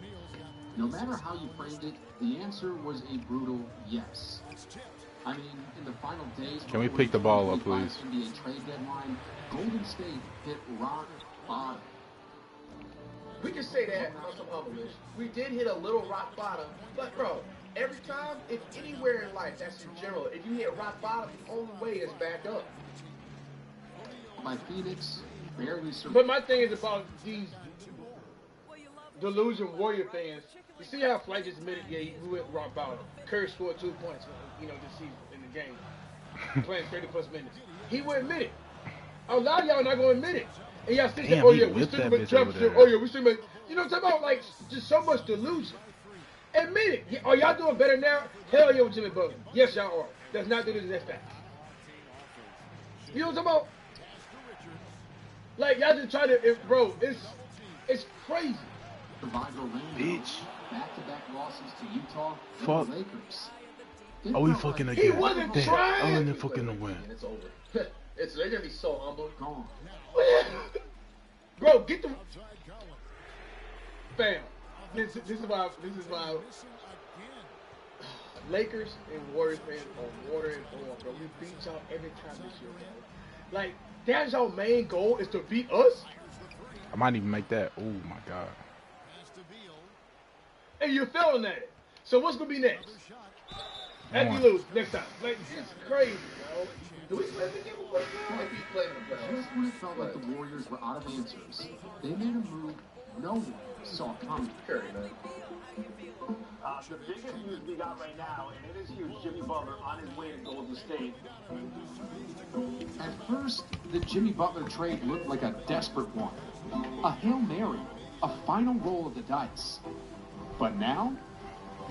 S5: No matter how you framed it, the answer was a brutal yes. I mean, in the final days,
S1: can we pick the ball up, please?
S5: NBA trade deadline, Golden State hit rock bottom.
S11: We can say that on some humbleness. We did hit a little rock bottom, but bro, every time, if anywhere in life, that's in general, if you hit rock bottom, the only way is back up.
S5: By Phoenix, barely survived.
S10: But my thing is about these delusion Warrior fans. You see how Flight just admitted, yeah, we went wrong about Curry scored 2 points, this season in the game, playing 30+ minutes. He would admit it. A lot of y'all not gonna admit it. And y'all still say, oh yeah, we still been championship. Oh yeah, we still been. You know what I'm talking about? Like just so much delusion. Admit it. Are y'all doing better now? Hell yeah, with Jimmy Butler. Yes, y'all are. That's not delusion. That's fact. You know what I'm talking about? Like y'all just trying to, bro. It's crazy.
S5: Bitch. Back-to-back losses to Utah.
S1: Fuck.
S5: Lakers.
S1: Are we fucking again?
S10: He wasn't trying.
S1: I'm in the fucking win.
S11: It's over. They're gonna be so humble.
S5: Gone.
S10: Bro, get the fam. This is why Lakers and Warriors fans are water and oil, bro. We beat y'all every time this year, bro. Like that's your main goal is to beat us.
S1: I might even make that. Oh my god.
S10: And you're failing at it. So what's gonna be next? After you lose next time. Like it's crazy, bro.
S11: Do we play the game or what? We play the playoffs.
S5: Just when it felt like the Warriors were out of answers, they made a move no one saw coming.
S11: Curry, man.
S13: The biggest news we got right now, and it is huge, Jimmy Butler on his way to Golden State.
S5: At first, the Jimmy Butler trade looked like a desperate one. A Hail Mary, a final roll of the dice. But now,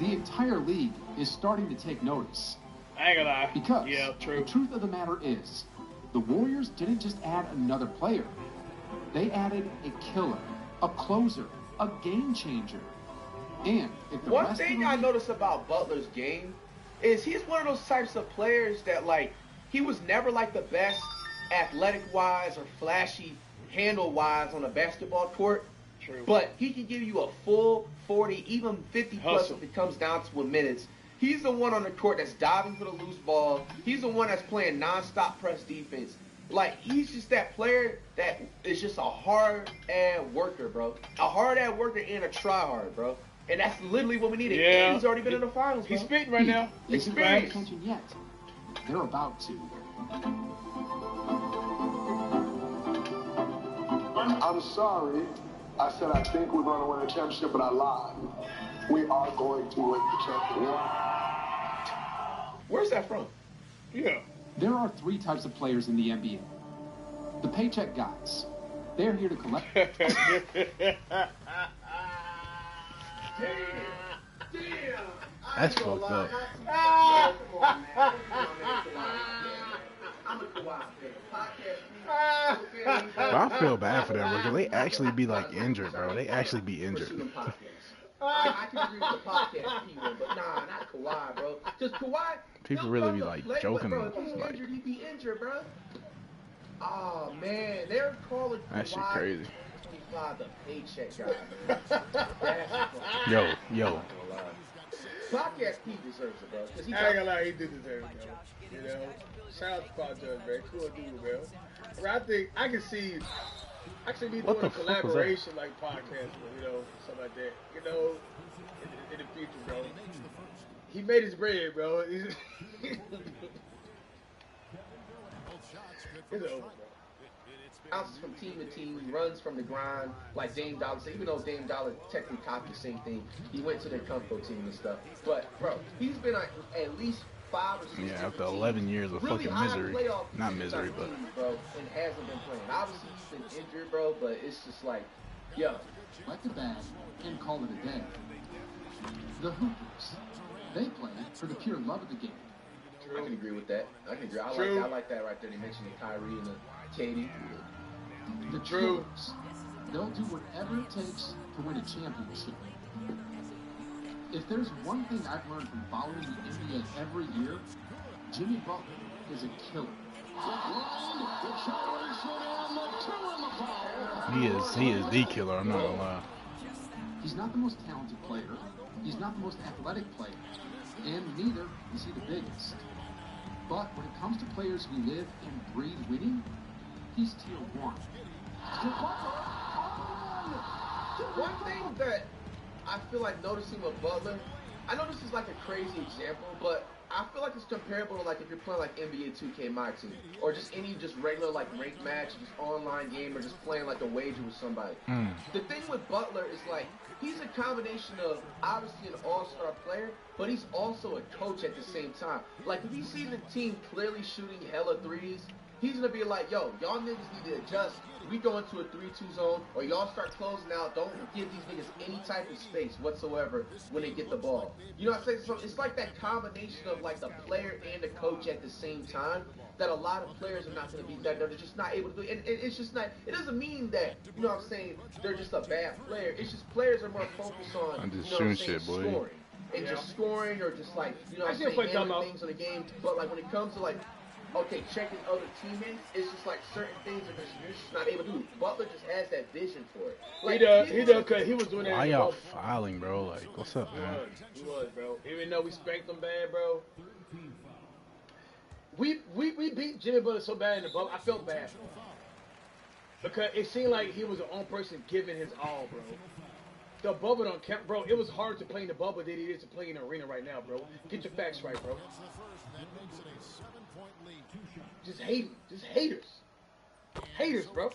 S5: the entire league is starting to take notice.
S10: I ain't gonna lie.
S5: Because
S10: true.
S5: The truth of the matter is, the Warriors didn't just add another player. They added a killer, a closer, a game changer. And if the
S11: One
S5: rest
S11: thing
S5: of the
S11: I
S5: league...
S11: noticed about Butler's game is he's one of those types of players that, like, he was never, like, the best athletic-wise or flashy handle-wise on a basketball court.
S10: True.
S11: But he can give you a full 40, even 50-plus if it comes down to minutes. He's the one on the court that's diving for the loose ball. He's the one that's playing nonstop press defense. Like, he's just that player that is just a hard-ad worker, bro. A hard-ad worker and a try-hard, bro. And that's literally what we needed.
S10: Yeah.
S11: And he's already been in the finals, bro.
S10: He's spitting right now.
S5: Experience. Attention yet. They're about to.
S4: I'm sorry. I said I think we're going to win a championship, but I lied. We are going to win the championship.
S11: Where's that from?
S10: Yeah.
S5: There are 3 types of players in the NBA. The paycheck guys. They're here to collect.
S1: That's fucked up. But I feel bad for them because they actually be like injured, bro. They actually be injured.
S11: I can agree with the podcast people, but nah, not Kawhi, bro. Because Kawhi,
S1: people really be like joking.
S11: Bro, if he's injured, he'd be injured, bro. Oh man, they're calling Kawhi.
S1: That shit crazy.
S11: The paycheck guy, man.
S1: Yo.
S11: Podcast P deserves it, bro.
S10: I ain't gonna lie, he did deserve it, bro. You know, shout out to Podcast, man. Cool dude, bro. But I think I can see. Actually, be doing a collaboration like podcast, something like that. In the future, bro. He made his bread, bro. It's over, bro.
S11: Bounces from team to team, he runs from the grind, like Dame Dollar. So even though Dame Dollar technically copied the same thing, he went to the Comfort team and stuff. But bro, he's been at least 5 or 6
S1: years. Yeah, after 11 years of
S11: really
S1: fucking misery. Not misery, but
S11: bro, and hasn't been playing. Obviously he's been injured, bro, but it's just like, yo,
S5: let the bag and call it a day. The Hoopers, they play for the pure love of the game.
S11: I can agree with that. I can agree. I like that right there. They mentioned the Kyrie and the Katie.
S5: The Killers, they'll do whatever it takes to win a championship. If there's one thing I've learned from following the NBA every year, Jimmy Butler is a killer.
S1: He is the killer, I'm not gonna lie.
S5: He's not the most talented player, he's not the most athletic player, and neither is he the biggest. But when it comes to players who live and breathe winning, he's tier 1.
S11: One thing that I feel like noticing with Butler, I know this is like a crazy example, but I feel like it's comparable to like if you're playing like NBA 2K My Team or just any just regular like ranked match, just online game or just playing like a wager with somebody. The thing with Butler is like he's a combination of obviously an all-star player, but he's also a coach at the same time. Like if he sees the team clearly shooting hella threes, he's gonna be like, yo, y'all niggas need to adjust. We go into a 3-2 zone, or y'all start closing out. Don't give these niggas any type of space whatsoever when they get the ball. You know what I'm saying? So it's like that combination of like the player and the coach at the same time that a lot of players are not going to be, that they're just not able to do. And it's just not, it doesn't mean that, you know what I'm saying, they're just a bad player. It's just players are more focused on,
S1: I'm just
S11: you know what I'm saying,
S1: shooting shit, boy.
S11: scoring. And just scoring or just like, you know what I'm saying, handling things in the game. But like when it comes to like, okay, checking other teammates, it's just like certain things are just, you're just not able to do. Butler just has that vision for it. Like,
S10: he does, cause he was doing that.
S1: Why y'all fouling, bro? Like, what's up, man?
S10: He was, bro. Even though we spanked them bad, bro. We beat Jimmy Butler so bad in the bubble. I felt bad for him. Because it seemed like he was the only person giving his all, bro. The bubble don't count, bro. It was hard to play in the bubble than it is to play in the arena right now, bro. Get your facts right, bro. Just hate, just haters. Haters, bro.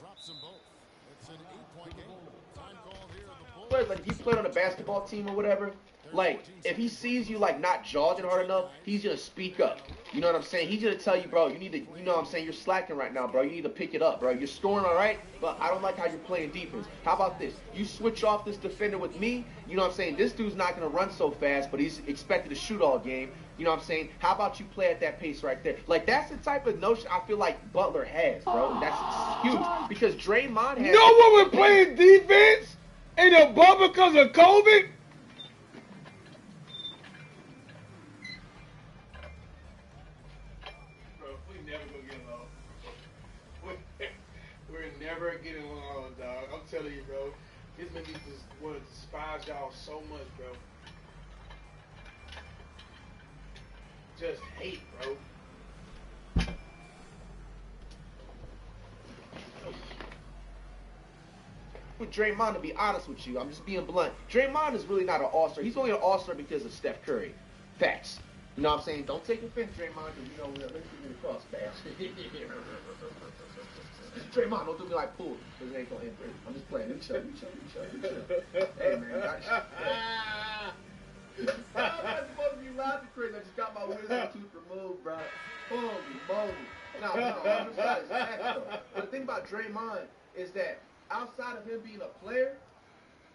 S11: Like if you played on a basketball team or whatever, like if he sees you like not jogging hard enough, he's gonna speak up. You know what I'm saying? He's gonna tell you, bro, you need to, you know what I'm saying, you're slacking right now, bro. You need to pick it up, bro. You're scoring all right, but I don't like how you're playing defense. How about this? You switch off this defender with me, you know what I'm saying? This dude's not gonna run so fast, but he's expected to shoot all game. You know what I'm saying? How about you play at that pace right there? Like, that's the type of notion I feel like Butler has, bro. And that's huge. Because Draymond has...
S10: No one was playing defense in the bubble because of COVID? Bro, we never gonna get along. We're never getting along, dog. I'm telling you, bro. This man just want to despise y'all so much, bro. Just hate, bro.
S11: With Draymond, to be honest with you, I'm just being blunt. Draymond is really not an all-star. He's only an all-star because of Steph Curry. Facts. You know what I'm saying? Don't take offense, Draymond, because you know, let's get it across, man. Draymond, don't do me like pool, because it ain't gonna end great. I'm just playing. You chill. Hey, man. I'm supposed to be laughing, Chris. I just got my wisdom tooth removed, bro. Holy moly. No, I'm just not his facts, though. But the thing about Draymond is that outside of him being a player,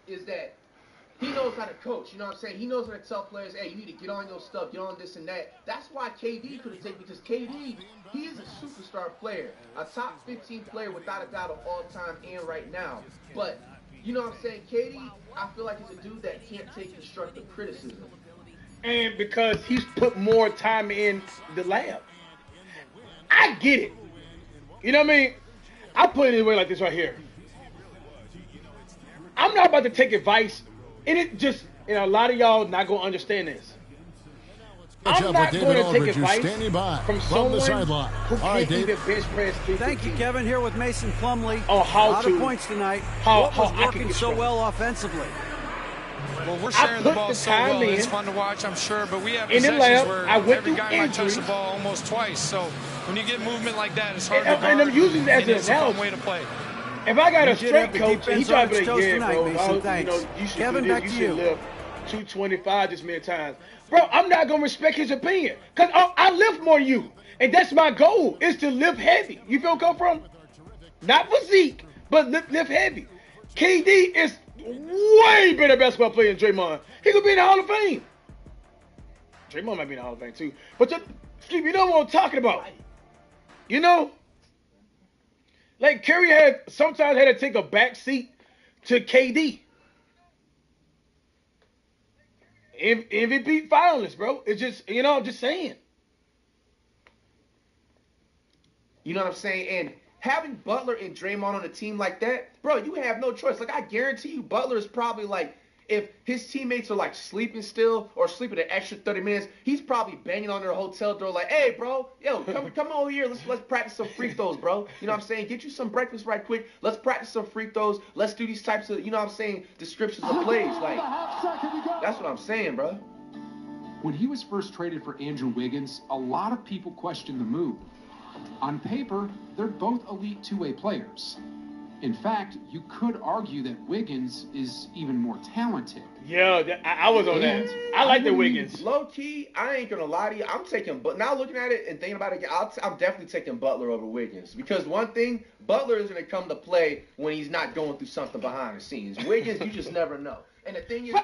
S11: is that he knows how to coach. You know what I'm saying? He knows how to tell players, hey, you need to get on your stuff, get on this and that. That's why KD couldn't take, because KD, he is a superstar player, a top 15 player without a doubt of all time and right now. But you know what I'm saying? KD, I feel like he's a dude that can't take constructive criticism.
S10: And because he's put more time in the lab. I get it. You know what I mean? I put it away like this right here. I'm not about to take advice, and it just, and a lot of y'all not going to understand this. I'm not going to take advice from someone who can't even bench press 315.
S14: Thank you, Kevin. Here with Mason Plumlee.
S10: Oh, how
S14: a lot of points tonight. What was working so well offensively?
S15: Well, we're sharing the ball so well. It's fun to watch, I'm sure. But we have possessions where every guy might touch the ball almost twice. So when you get movement like that, it's hard to guard.
S10: And I'm using that as an
S15: it's a fun way to play.
S10: If I got a straight coach, he tried to be like, yeah, bro, you should
S14: Kevin,
S10: do this.
S14: back
S10: You
S14: to
S10: should lift 225 this many times. Bro, I'm not going to respect his opinion. Because I lift more than you. And that's my goal, is to lift heavy. You feel where I come from? Not physique, but lift heavy. KD is way better basketball player than Draymond. He could be in the Hall of Fame. Draymond might be in the Hall of Fame too. But you know what I'm talking about. You know? Like Curry sometimes had to take a back seat to KD. MVP finalist, bro. It's just, you know, I'm just saying.
S11: You know what I'm saying? And having Butler and Draymond on a team like that, bro, you have no choice. Like, I guarantee you Butler is probably like, if his teammates are like sleeping still or sleeping an extra 30 minutes, he's probably banging on their hotel door like, hey, bro, yo, come over here. Let's practice some free throws, bro. You know what I'm saying? Get you some breakfast right quick. Let's practice some free throws. Let's do these types of, you know what I'm saying, descriptions of plays. Like, that's what I'm saying, bro.
S16: When he was first traded for Andrew Wiggins, a lot of people questioned the move. On paper, they're both elite two-way players. In fact, you could argue that Wiggins is even more talented.
S10: Yeah, I was on that. I like the Wiggins.
S11: Low key, I ain't gonna lie to you. I'm taking, but now looking at it and thinking about it, I'm definitely taking Butler over Wiggins, because one thing, Butler is gonna come to play when he's not going through something behind the scenes. Wiggins, you just never know. And the thing is,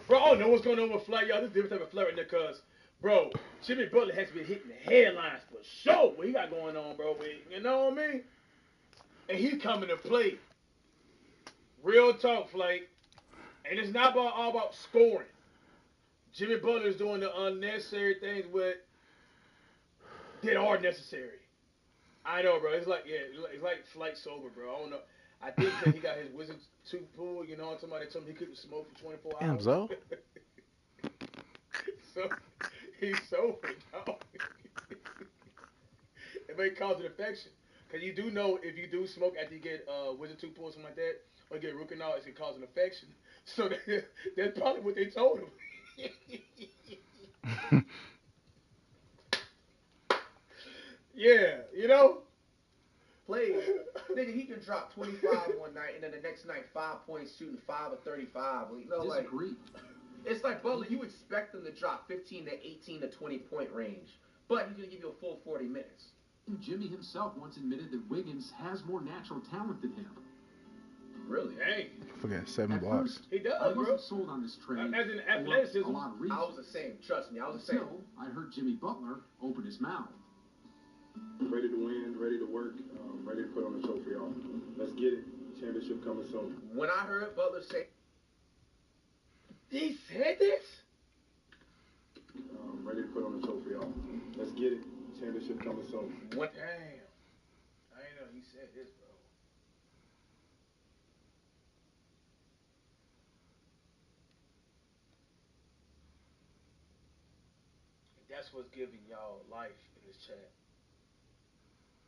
S10: bro, I don't know what's going on with Flight, y'all. This is a different type of Flight right there, cause, bro, Jimmy Butler has been hitting the headlines for sure. What he got going on, bro? You know what I mean? And he's coming to play. Real talk, Flake. And it's not all about scoring. Jimmy Butler is doing the unnecessary things that are necessary. I know, bro. It's like, yeah, it's like Flake sober, bro. I don't know. I think that he got his wizard tooth pulled, you know, somebody told him he couldn't smoke for 24 hours.
S1: So?
S10: So, he's sober, dog. It may cause an infection. Because you do know if you do smoke after you get wizard tooth pulled, something like that, or get root canal, it can cause an infection. So that's probably what they told him. Yeah, you know?
S11: Play. Nigga, he can drop 25 one night and then the next night 5 points, shooting 5 or 35. You know,
S16: Disagree.
S11: It's like Butler, you expect him to drop 15 to 18 to 20 point range, but he's going to give you a full 40 minutes.
S16: Jimmy himself once admitted that Wiggins has more natural talent than him.
S11: Really?
S10: Hey.
S1: I forgot 7 blocks.
S10: He does,
S16: I wasn't
S10: bro.
S16: sold on this trade.
S10: As in athleticism.
S16: A lot of reasons.
S11: I was the same. Trust me, I was the same.
S16: Until I heard Jimmy Butler open his mouth.
S17: Ready to win, ready to work, ready to put on the trophy off. Let's get it. Championship coming soon.
S11: When I heard Butler say,
S10: he said this?
S17: Ready to put on the trophy off. Let's get it. Championship coming soon.
S11: What?
S10: Damn. I ain't know he said this, bro. That's what's giving y'all life in this chat.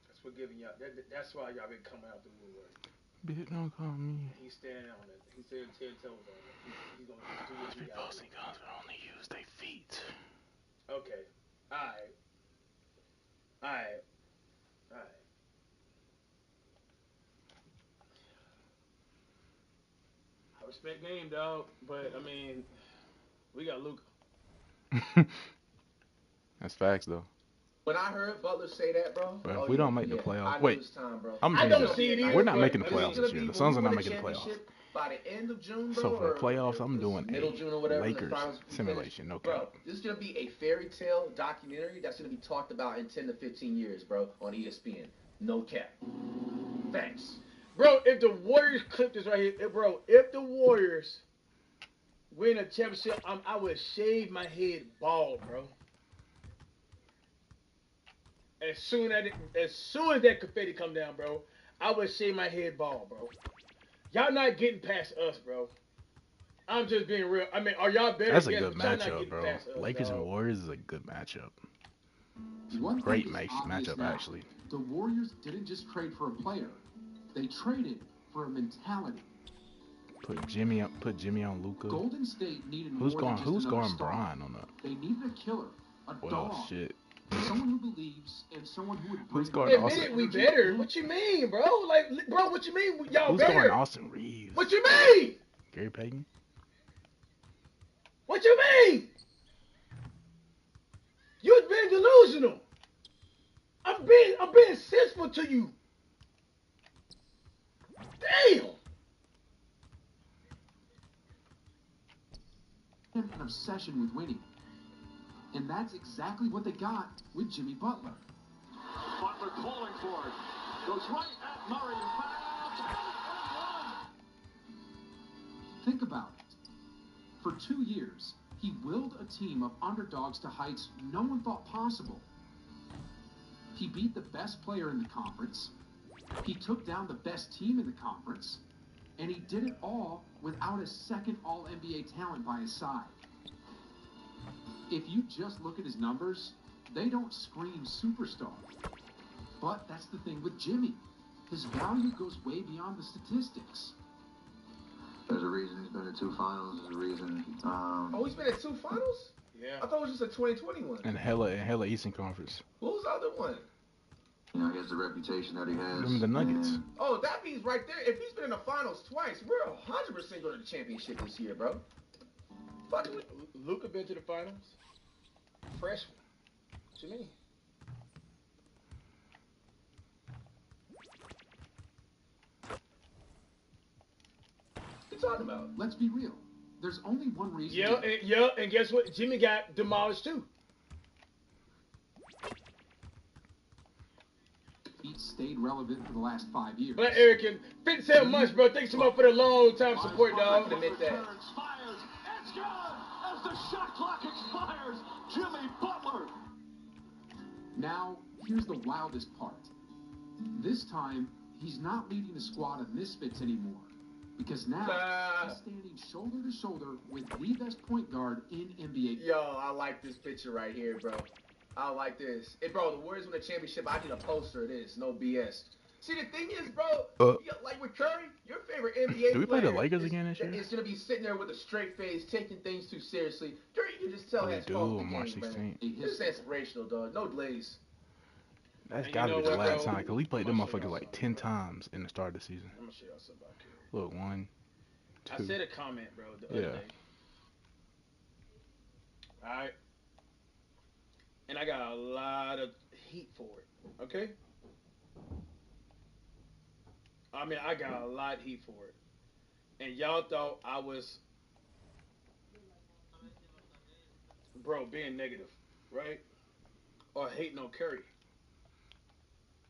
S10: That's what giving y'all. That's why y'all been coming out the woodwork.
S1: Bitch, don't call me.
S10: He's standing on it. He's standing 10 toes on it. He's gonna do what he got.
S1: Posting guns but only use their feet.
S10: Okay. Alright. I respect game, dog, but I mean, we got Luka.
S1: That's facts, though.
S11: When I heard Butler say that, bro.
S1: But if we don't make the playoffs,
S11: wait. Time, bro.
S10: I don't see it either.
S1: We're not making the playoffs this year. The Suns are not making the playoffs.
S11: By the end of June, bro.
S1: So for the playoffs, I'm doing
S11: middle June or whatever,
S1: Lakers simulation. No cap.
S11: Bro, this is gonna be a fairy tale documentary that's gonna be talked about in 10 to 15 years, bro, on ESPN. No cap. Thanks.
S10: Bro, if the Warriors clip this right here, bro, if the Warriors win a championship, I would shave my head bald, bro. As soon as that confetti come down, bro, I would shave my head bald, bro. Y'all not getting past us, bro. I'm just being real. I mean, are y'all better?
S1: That's a good matchup, bro. Lakers and Warriors is a good matchup. Great matchup, actually.
S16: The Warriors didn't just trade for a player. They traded for a mentality.
S1: Put Jimmy on Luka.
S16: Golden State needed
S1: who's
S16: more
S1: going
S16: than just
S1: Brian
S16: star.
S1: on that?
S16: They needed a killer, a dog.
S1: Shit.
S16: Someone who believes and someone who would
S1: Who's guarding
S10: Austin? We better. What you mean, bro? Like, bro, what you mean? Y'all
S1: who's
S10: better.
S1: Who's guarding Austin Reeves?
S10: What you mean?
S1: Gary Payton?
S10: What you mean? You've been delusional. I'm being sensible to you. Damn.
S16: An obsession with winning. And that's exactly what they got with Jimmy Butler.
S13: Butler calling for it. Goes right at Murray.
S16: Think about it. For 2 years, he willed a team of underdogs to heights no one thought possible. He beat the best player in the conference. He took down the best team in the conference. And he did it all without a second All-NBA talent by his side. If you just look at his numbers, they don't scream superstar. But that's the thing with Jimmy. His value goes way beyond the statistics.
S2: There's a reason he's been to 2 finals. There's a reason.
S11: He's been at 2 finals?
S10: Yeah.
S11: I thought it was just a 2021.
S1: And hella Eastern Conference.
S11: What was the other one?
S18: You know, he has the reputation that he has.
S1: Remember the Nuggets.
S11: Oh, that means right there, if he's been in the finals twice, we're 100% going to the championship this year, bro. Fuck me.
S10: Luka been to the finals? Freshman. What you mean?
S11: What you talking about?
S16: Let's be real. There's only one reason.
S10: And guess what? Jimmy got demolished too.
S16: He's stayed relevant for the last 5 years.
S10: But Eric, 57 months, bro. Thanks so much for the long time support, dog.
S11: Admit that.
S13: Expires. It's good. As the shot clock expires, Jimmy Butler.
S16: Now, here's the wildest part. This time, he's not leading the squad of misfits anymore. Because now, he's standing shoulder to shoulder with the best point guard in NBA.
S11: Yo, I like this picture right here, bro. I like this. Hey, bro, the Warriors win the championship. I need a poster of this. No BS. See, the thing is, bro, like with Curry, your favorite NBA
S1: Do we play
S11: player
S1: the Lakers again this year?
S11: is going to be sitting there with a straight face, taking things too seriously. Curry, you can just tell that's
S1: do
S11: off the
S1: on March
S11: game,
S1: 16th.
S11: man. This is inspirational, dog. No delays.
S1: That's gotta be the last time, because we played them motherfuckers like 10 times in the start of the season.
S10: I'm going to show y'all something about Curry.
S1: Look, 1, 2.
S10: I said a comment, bro, the other day. Alright? And I got a lot of heat for it. Okay? I mean, I got a lot of heat for it. And y'all thought I was, bro, being negative, right? Or hating on Curry.